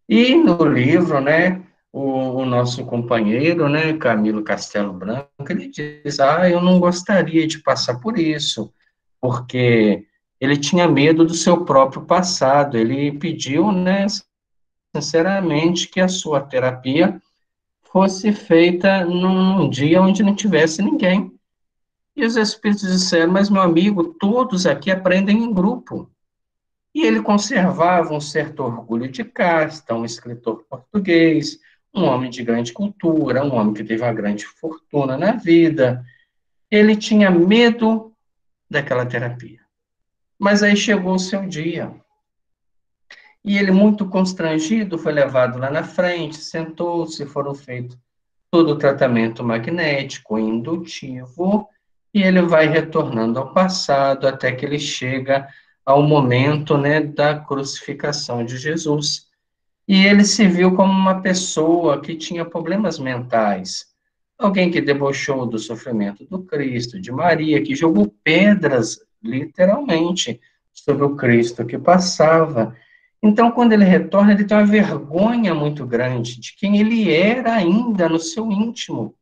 E no livro, né, o nosso companheiro, né, Camilo Castelo Branco, ele diz: eu não gostaria de passar por isso, porque ele tinha medo do seu próprio passado. Ele pediu, né, sinceramente, que a sua terapia fosse feita num dia onde não tivesse ninguém. E os espíritos disseram: mas, meu amigo, todos aqui aprendem em grupo. E ele conservava um certo orgulho de casta, um escritor português, um homem de grande cultura, um homem que teve uma grande fortuna na vida. Ele tinha medo daquela terapia. Mas aí chegou o seu dia. E ele, muito constrangido, foi levado lá na frente, sentou-se, foram feitos todo o tratamento magnético indutivo, e ele vai retornando ao passado até que ele chega ao momento, né, da crucificação de Jesus. E ele se viu como uma pessoa que tinha problemas mentais, alguém que debochou do sofrimento do Cristo, de Maria, que jogou pedras, literalmente, sobre o Cristo que passava. Então, quando ele retorna, ele tem uma vergonha muito grande de quem ele era ainda no seu íntimo.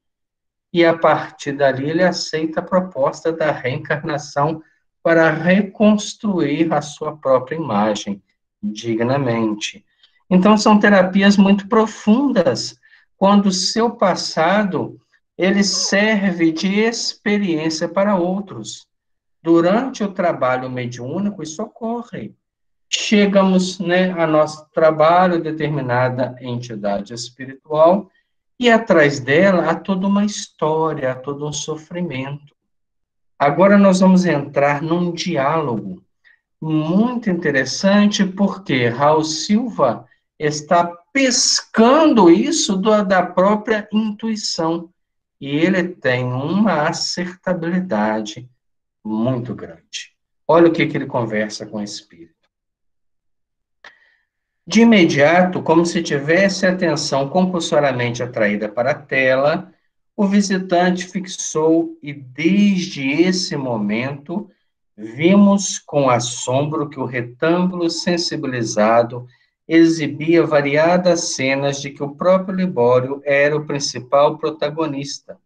E a partir dali, ele aceita a proposta da reencarnação para reconstruir a sua própria imagem dignamente. Então, são terapias muito profundas, quando o seu passado ele serve de experiência para outros. Durante o trabalho mediúnico, isso ocorre. Chegamos, né, a nosso trabalho, determinada entidade espiritual, e atrás dela há toda uma história, há todo um sofrimento. Agora nós vamos entrar num diálogo muito interessante, porque Raul Silva está pescando isso da própria intuição. E ele tem uma acertabilidade muito grande. Olha o que ele conversa com o espírito. De imediato, como se tivesse a atenção compulsoriamente atraída para a tela, o visitante fixou e, desde esse momento, vimos com assombro que o retângulo sensibilizado exibia variadas cenas de que o próprio Libório era o principal protagonista.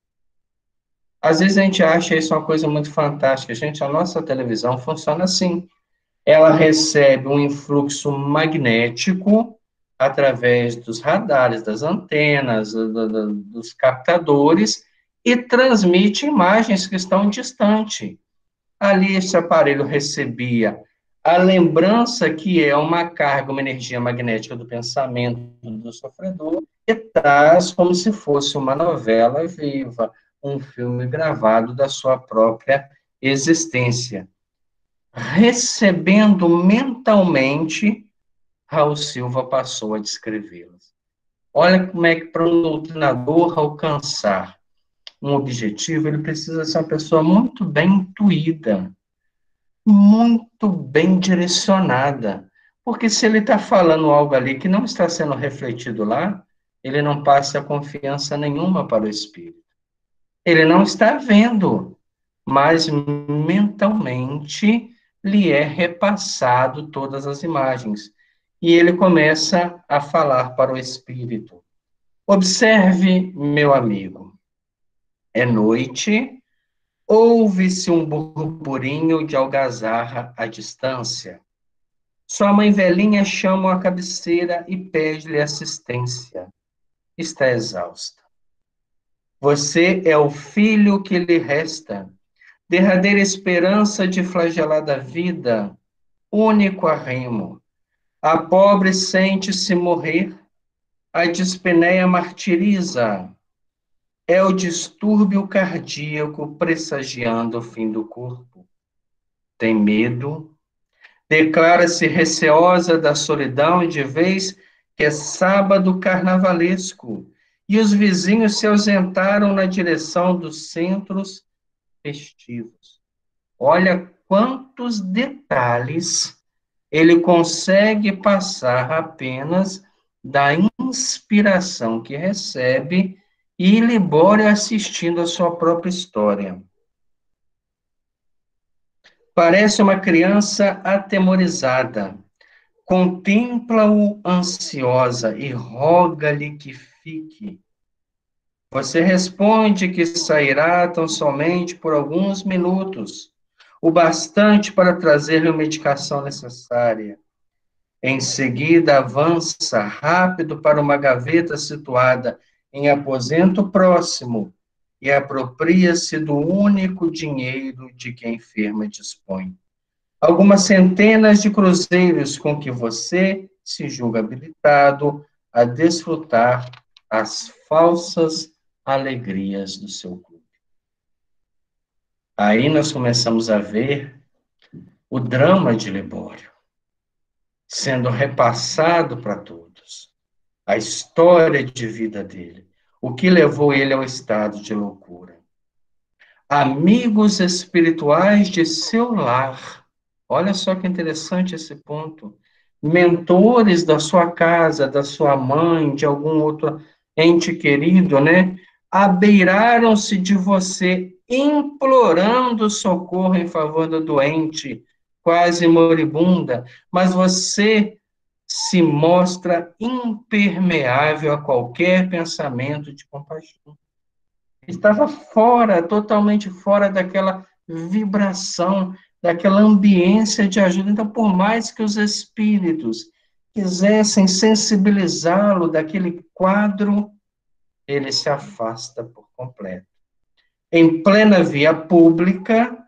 Às vezes a gente acha isso uma coisa muito fantástica. Gente, a nossa televisão funciona assim. Ela recebe um influxo magnético através dos radares, das antenas, dos captadores, e transmite imagens que estão distantes. Ali, esse aparelho recebia a lembrança, que é uma carga, uma energia magnética do pensamento do sofredor, e traz como se fosse uma novela viva, um filme gravado da sua própria existência. Recebendo mentalmente, Raul Silva passou a descrevê-las. Olha como é que para um doutrinador alcançar um objetivo, ele precisa ser uma pessoa muito bem intuída, muito bem direcionada. Porque se ele está falando algo ali que não está sendo refletido lá, ele não passa confiança nenhuma para o espírito. Ele não está vendo, mas mentalmente lhe é repassado todas as imagens. E ele começa a falar para o espírito. Observe, meu amigo, é noite, ouve-se um burburinho de algazarra à distância. Sua mãe velhinha chama à cabeceira e pede-lhe assistência. Está exausta. Você é o filho que lhe resta, derradeira esperança de flagelada vida, único arrimo. A pobre sente-se morrer, a dispneia martiriza. É o distúrbio cardíaco pressagiando o fim do corpo. Tem medo, declara-se receosa da solidão de vez que é sábado carnavalesco e os vizinhos se ausentaram na direção dos centros festivos. Olha quantos detalhes ele consegue passar apenas da inspiração que recebe e Libório assistindo a sua própria história. Parece uma criança atemorizada. Contempla-o ansiosa e roga-lhe que fique. Você responde que sairá tão somente por alguns minutos, o bastante para trazer-lhe a medicação necessária. Em seguida, avança rápido para uma gaveta situada em aposento próximo e apropria-se do único dinheiro de que a enferma dispõe. Algumas centenas de cruzeiros com que você se julga habilitado a desfrutar as falsas alegrias do seu clube. Aí nós começamos a ver o drama de Libório sendo repassado para todos, a história de vida dele, o que levou ele ao estado de loucura. Amigos espirituais de seu lar. Olha só que interessante esse ponto. Mentores da sua casa, da sua mãe, de algum outro ente querido, né? Abeiraram-se de você, implorando socorro em favor do doente, quase moribunda, mas você se mostra impermeável a qualquer pensamento de compaixão. Estava fora, totalmente fora daquela vibração, daquela ambiência de ajuda. Então, por mais que os espíritos quisessem sensibilizá-lo daquele quadro, ele se afasta por completo. Em plena via pública,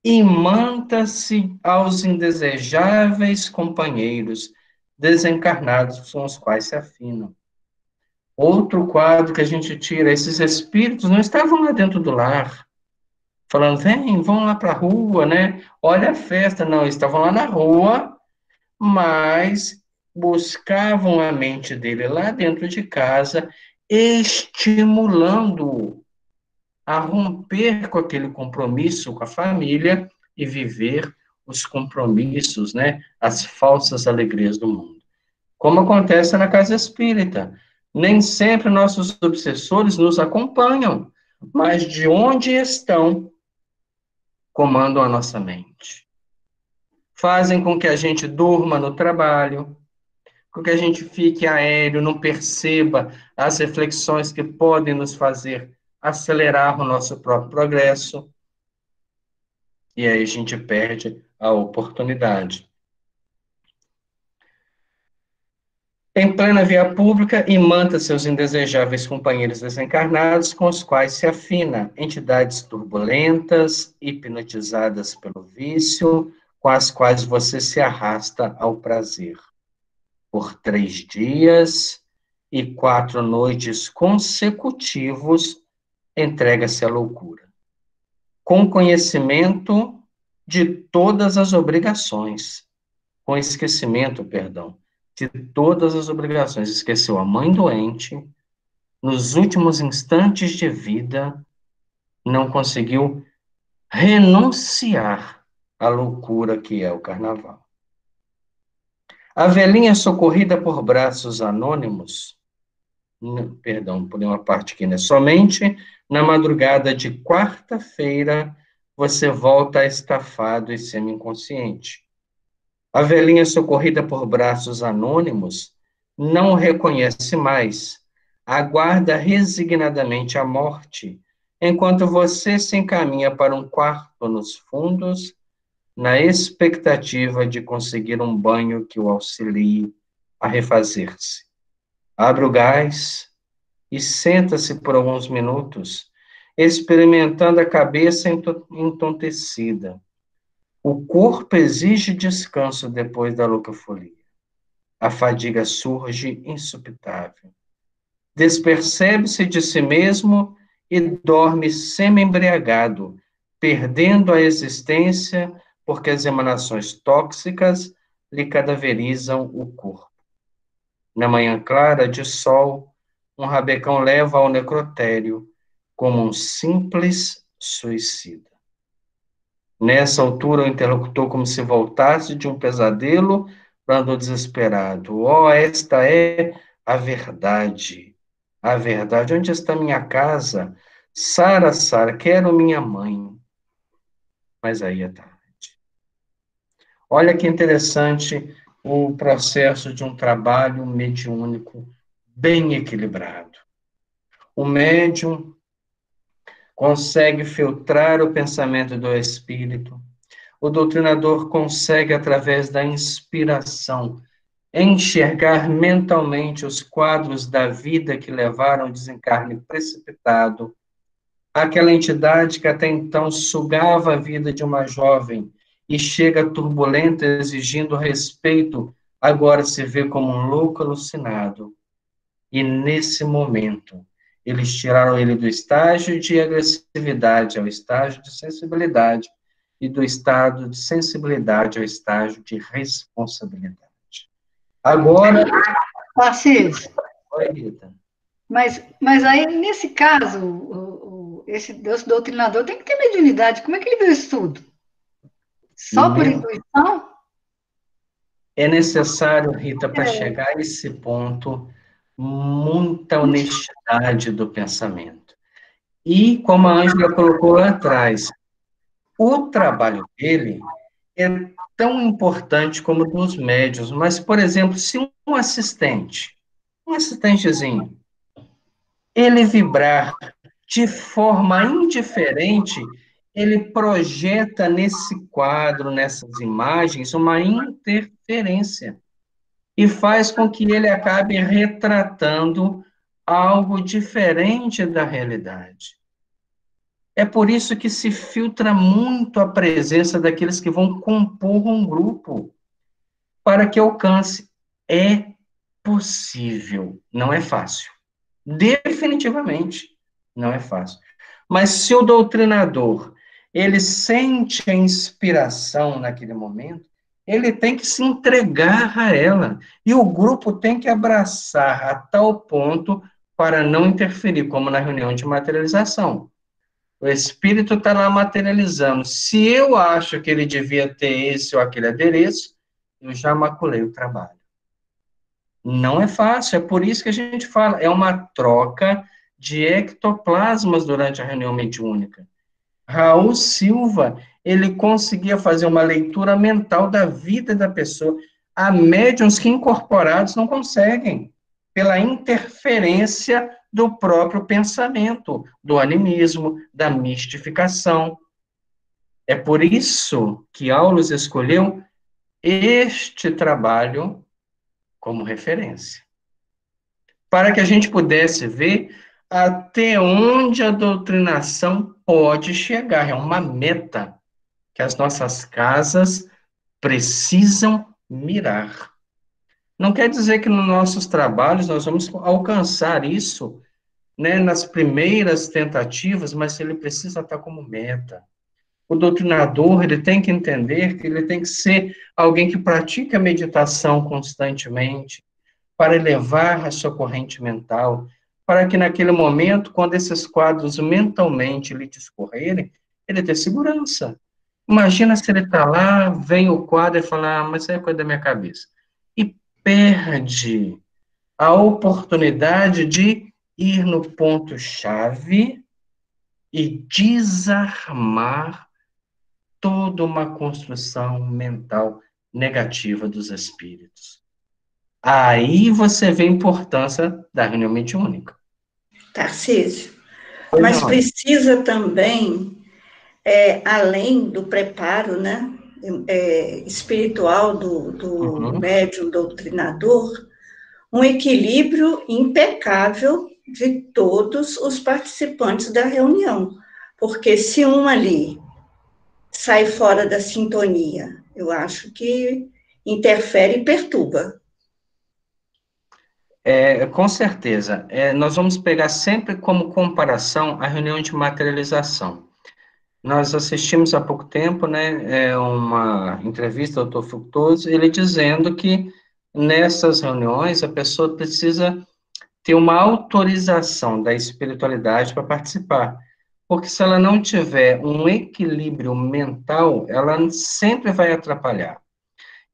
imanta-se aos indesejáveis companheiros desencarnados com os quais se afinam. Outro quadro que a gente tira, esses espíritos não estavam lá dentro do lar, falando, vem, vão lá para a rua, né? Olha a festa. Não, estavam lá na rua, mas buscavam a mente dele lá dentro de casa, estimulando-o a romper com aquele compromisso com a família e viver os compromissos, né? As falsas alegrias do mundo. Como acontece na casa espírita. Nem sempre nossos obsessores nos acompanham, mas de onde estão, comandam a nossa mente. Fazem com que a gente durma no trabalho, com que a gente fique aéreo, não perceba as reflexões que podem nos fazer acelerar o nosso próprio progresso, e aí a gente perde a oportunidade. Em plena via pública, imanta seus indesejáveis companheiros desencarnados, com os quais se afina, entidades turbulentas, hipnotizadas pelo vício, com as quais você se arrasta ao prazer. Por 3 dias e 4 noites consecutivos, entrega-se à loucura. Com conhecimento de todas as obrigações, com esquecimento, perdão, de todas as obrigações. Esqueceu a mãe doente, nos últimos instantes de vida, não conseguiu renunciar à loucura que é o carnaval. A velhinha socorrida por braços anônimos, perdão, por uma parte aqui, né? Somente na madrugada de quarta-feira você volta estafado e semi-inconsciente. A velhinha socorrida por braços anônimos não o reconhece mais, aguarda resignadamente a morte, enquanto você se encaminha para um quarto nos fundos, na expectativa de conseguir um banho que o auxilie a refazer-se. Abre o gás e senta-se por alguns minutos, experimentando a cabeça entontecida. O corpo exige descanso depois da louca folia. A fadiga surge insuportável. Despercebe-se de si mesmo e dorme semi-embriagado, perdendo a existência porque as emanações tóxicas lhe cadaverizam o corpo. Na manhã clara de sol, um rabecão leva ao necrotério como um simples suicida. Nessa altura, o interlocutor, como se voltasse de um pesadelo, brandou desesperado. Oh, esta é a verdade. A verdade. Onde está minha casa? Sara, Sara, quero minha mãe. Mas aí é tarde. Olha que interessante o processo de um trabalho mediúnico bem equilibrado. O médium consegue filtrar o pensamento do espírito. O doutrinador consegue, através da inspiração, enxergar mentalmente os quadros da vida que levaram ao desencarne precipitado. Aquela entidade que até então sugava a vida de uma jovem e chega turbulenta, exigindo respeito, agora se vê como um louco alucinado. E nesse momento, eles tiraram ele do estágio de agressividade ao estágio de sensibilidade e do estado de sensibilidade ao estágio de responsabilidade. Agora... Assis, Oi, Rita. Mas aí, nesse caso, esse doutrinador tem que ter mediunidade. Como é que ele viu isso tudo? Só por Men- intuição? É necessário, Rita, para chegar a esse ponto, muita honestidade do pensamento. E, como a Ângela colocou lá atrás, o trabalho dele é tão importante como o dos médios, mas, por exemplo, se um assistentezinho, ele vibrar de forma indiferente, ele projeta nesse quadro, nessas imagens, uma interferência e faz com que ele acabe retratando algo diferente da realidade. É por isso que se filtra muito a presença daqueles que vão compor um grupo para que alcance. É possível, não é fácil. Definitivamente, não é fácil. Mas se o doutrinador, ele sente a inspiração naquele momento, ele tem que se entregar a ela. E o grupo tem que abraçar a tal ponto para não interferir, como na reunião de materialização. O espírito está lá materializando. Se eu acho que ele devia ter esse ou aquele adereço, eu já maculei o trabalho. Não é fácil, é por isso que a gente fala, é uma troca de ectoplasmas durante a reunião mediúnica. Raul Silva, ele conseguia fazer uma leitura mental da vida da pessoa. Há médiuns que incorporados não conseguem, pela interferência do próprio pensamento, do animismo, da mistificação. É por isso que Aulus escolheu este trabalho como referência, para que a gente pudesse ver até onde a doutrinação pode chegar. É uma meta que as nossas casas precisam mirar. Não quer dizer que nos nossos trabalhos nós vamos alcançar isso, né, nas primeiras tentativas, mas ele precisa estar como meta. O doutrinador, ele tem que entender que ele tem que ser alguém que pratica a meditação constantemente, para elevar a sua corrente mental, para que naquele momento, quando esses quadros mentalmente lhe discorrerem, ele tenha segurança. Imagina se ele está lá, vem o quadro e fala, ah, mas isso é coisa da minha cabeça. E perde a oportunidade de ir no ponto-chave e desarmar toda uma construção mental negativa dos espíritos. Aí você vê a importância da reunião mediúnica. Tarcísio. Pois Mas não. precisa também, além do preparo, né, espiritual do Uhum. médium doutrinador, um equilíbrio impecável de todos os participantes da reunião. Porque se um ali sai fora da sintonia, eu acho que interfere e perturba. Com certeza. Nós vamos pegar sempre como comparação a reunião de materialização. Nós assistimos há pouco tempo, né, uma entrevista do Dr. Fructuoso, ele dizendo que nessas reuniões a pessoa precisa ter uma autorização da espiritualidade para participar. Porque se ela não tiver um equilíbrio mental, ela sempre vai atrapalhar.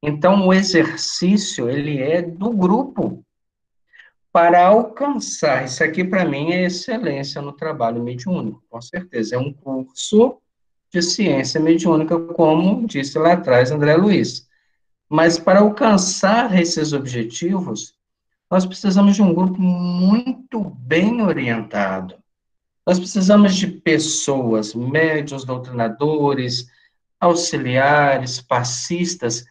Então, o exercício, ele é do grupo para alcançar. Isso aqui, para mim, é excelência no trabalho mediúnico, com certeza. É um curso de ciência mediúnica, como disse lá atrás André Luiz. Mas para alcançar esses objetivos, nós precisamos de um grupo muito bem orientado. Nós precisamos de pessoas, médiuns, doutrinadores, auxiliares, passistas,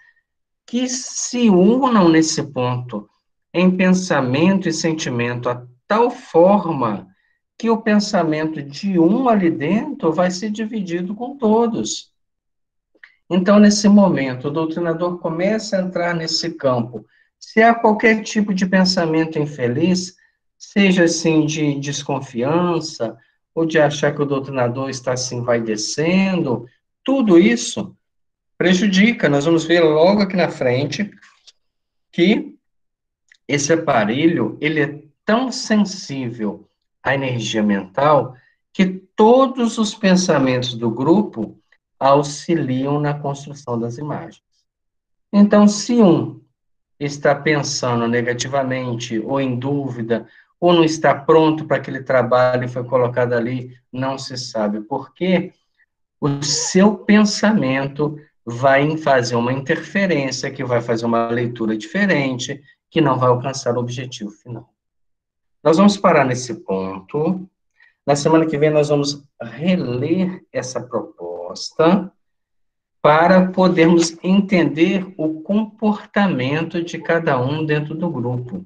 que se unam nesse ponto, em pensamento e sentimento, a tal forma que o pensamento de um ali dentro vai ser dividido com todos. Então, nesse momento, o doutrinador começa a entrar nesse campo. Se há qualquer tipo de pensamento infeliz, seja assim de desconfiança, ou de achar que o doutrinador está assim, vai descendo, tudo isso prejudica. Nós vamos ver logo aqui na frente que esse aparelho, ele é tão sensível à energia mental que todos os pensamentos do grupo auxiliam na construção das imagens. Então, se um está pensando negativamente, ou em dúvida, ou não está pronto para aquele trabalho que foi colocado ali, não se sabe por quê, o seu pensamento vai fazer uma interferência, que vai fazer uma leitura diferente, que não vai alcançar o objetivo final. Nós vamos parar nesse ponto. Na semana que vem, nós vamos reler essa proposta para podermos entender o comportamento de cada um dentro do grupo.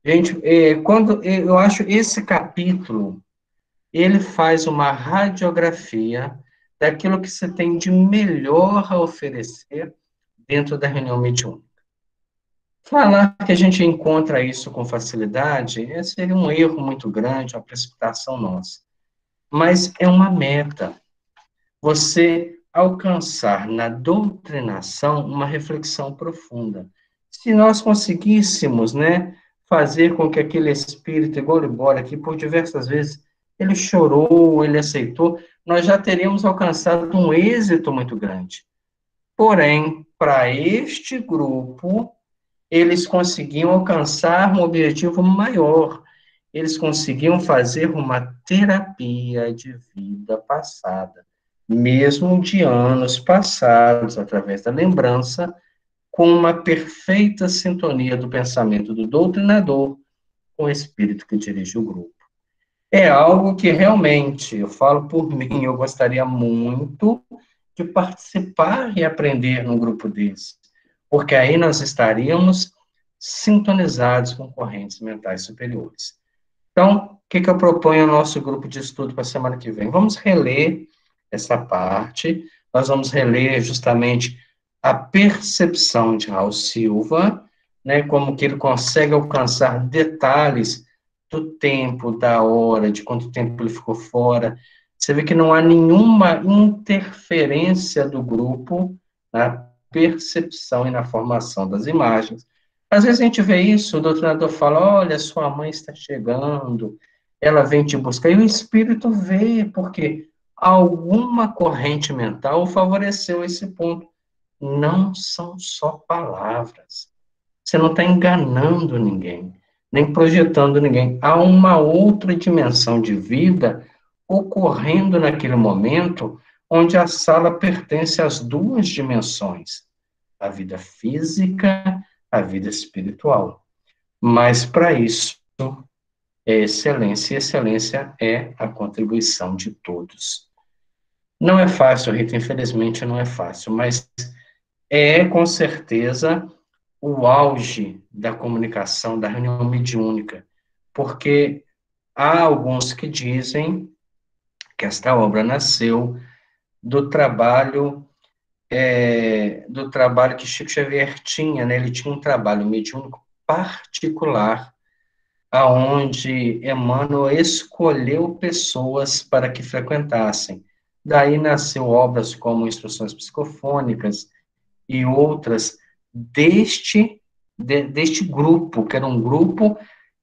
Gente, quando eu acho esse capítulo, ele faz uma radiografia daquilo que você tem de melhor a oferecer dentro da reunião mediúnica. Falar que a gente encontra isso com facilidade seria um erro muito grande, uma precipitação nossa. Mas é uma meta. Você alcançar na doutrinação uma reflexão profunda. Se nós conseguíssemos, né, fazer com que aquele espírito, igual embora aqui por diversas vezes, ele chorou, ele aceitou, nós já teríamos alcançado um êxito muito grande. Porém, para este grupo, eles conseguiam alcançar um objetivo maior. Eles conseguiam fazer uma terapia de vida passada, mesmo de anos passados, através da lembrança, com uma perfeita sintonia do pensamento do doutrinador com o espírito que dirige o grupo. É algo que realmente, eu falo por mim, eu gostaria muito de participar e aprender num grupo desse, porque aí nós estaríamos sintonizados com correntes mentais superiores. Então, o que eu proponho ao nosso grupo de estudo para a semana que vem? Vamos reler essa parte, nós vamos reler justamente a percepção de Raul Silva, né, como que ele consegue alcançar detalhes do tempo, da hora, de quanto tempo ele ficou fora. Você vê que não há nenhuma interferência do grupo na percepção e na formação das imagens. Às vezes a gente vê isso, o doutrinador fala, olha, sua mãe está chegando, ela vem te buscar, e o espírito vê, porque alguma corrente mental favoreceu esse ponto. Não são só palavras. Você não está enganando ninguém, nem projetando ninguém. Há uma outra dimensão de vida ocorrendo naquele momento, onde a sala pertence às duas dimensões, a vida física, a vida espiritual. Mas para isso é excelência, e excelência é a contribuição de todos. Não é fácil, Rita, infelizmente não é fácil, mas é com certeza o auge da comunicação, da reunião mediúnica, porque há alguns que dizem que esta obra nasceu do trabalho que Chico Xavier tinha, né? Ele tinha um trabalho mediúnico particular, aonde Emmanuel escolheu pessoas para que frequentassem. Daí nasceu obras como Instruções Psicofônicas e outras deste grupo, que era um grupo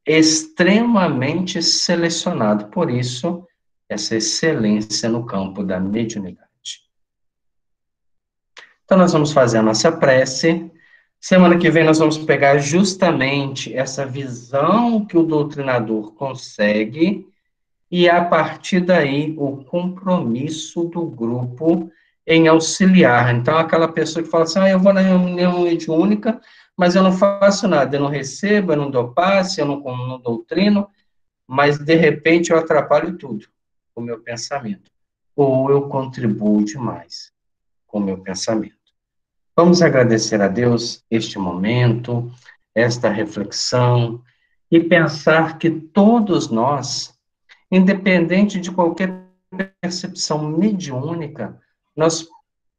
extremamente selecionado. Por isso, essa excelência no campo da mediunidade. Então, nós vamos fazer a nossa prece. Semana que vem, nós vamos pegar justamente essa visão que o doutrinador consegue e, a partir daí, o compromisso do grupo em auxiliar. Então, aquela pessoa que fala assim, eu vou na reunião mediúnica, mas eu não faço nada, eu não recebo, eu não dou passe, eu não doutrino, mas, de repente, eu atrapalho tudo com o meu pensamento. Ou eu contribuo demais com o meu pensamento. Vamos agradecer a Deus este momento, esta reflexão, e pensar que todos nós, independente de qualquer percepção mediúnica, nós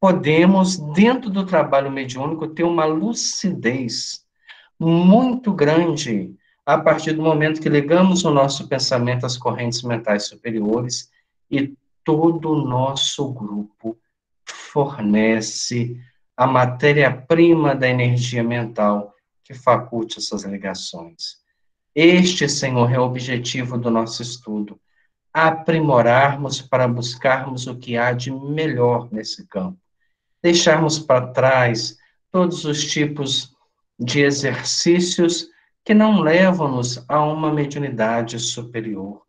podemos, dentro do trabalho mediúnico, ter uma lucidez muito grande a partir do momento que ligamos o nosso pensamento às correntes mentais superiores e todo o nosso grupo fornece a matéria-prima da energia mental que faculte essas ligações. Este, Senhor, é o objetivo do nosso estudo, aprimorarmos para buscarmos o que há de melhor nesse campo, deixarmos para trás todos os tipos de exercícios que não levam-nos a uma mediunidade superior,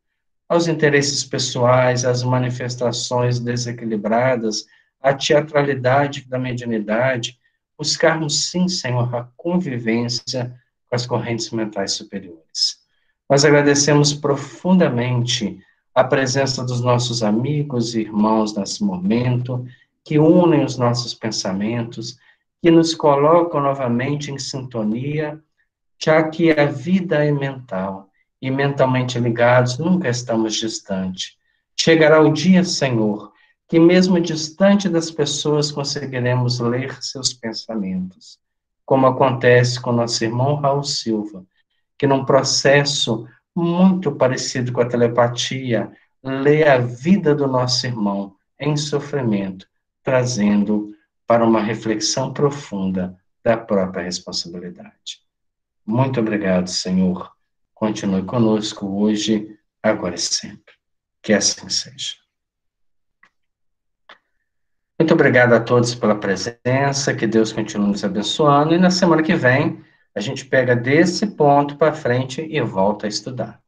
aos interesses pessoais, às manifestações desequilibradas, à teatralidade da mediunidade, buscarmos, sim, Senhor, a convivência com as correntes mentais superiores. Nós agradecemos profundamente a presença dos nossos amigos e irmãos nesse momento, que unem os nossos pensamentos, que nos colocam novamente em sintonia, já que a vida é mental e mentalmente ligados nunca estamos distantes. Chegará o dia, Senhor, que mesmo distante das pessoas conseguiremos ler seus pensamentos, como acontece com nosso irmão Raul Silva, que num processo muito parecido com a telepatia, lê a vida do nosso irmão em sofrimento, trazendo para uma reflexão profunda da própria responsabilidade. Muito obrigado, Senhor. Continue conosco hoje, agora e sempre. Que assim seja. Muito obrigado a todos pela presença, que Deus continue nos abençoando, e na semana que vem a gente pega desse ponto para frente e volta a estudar.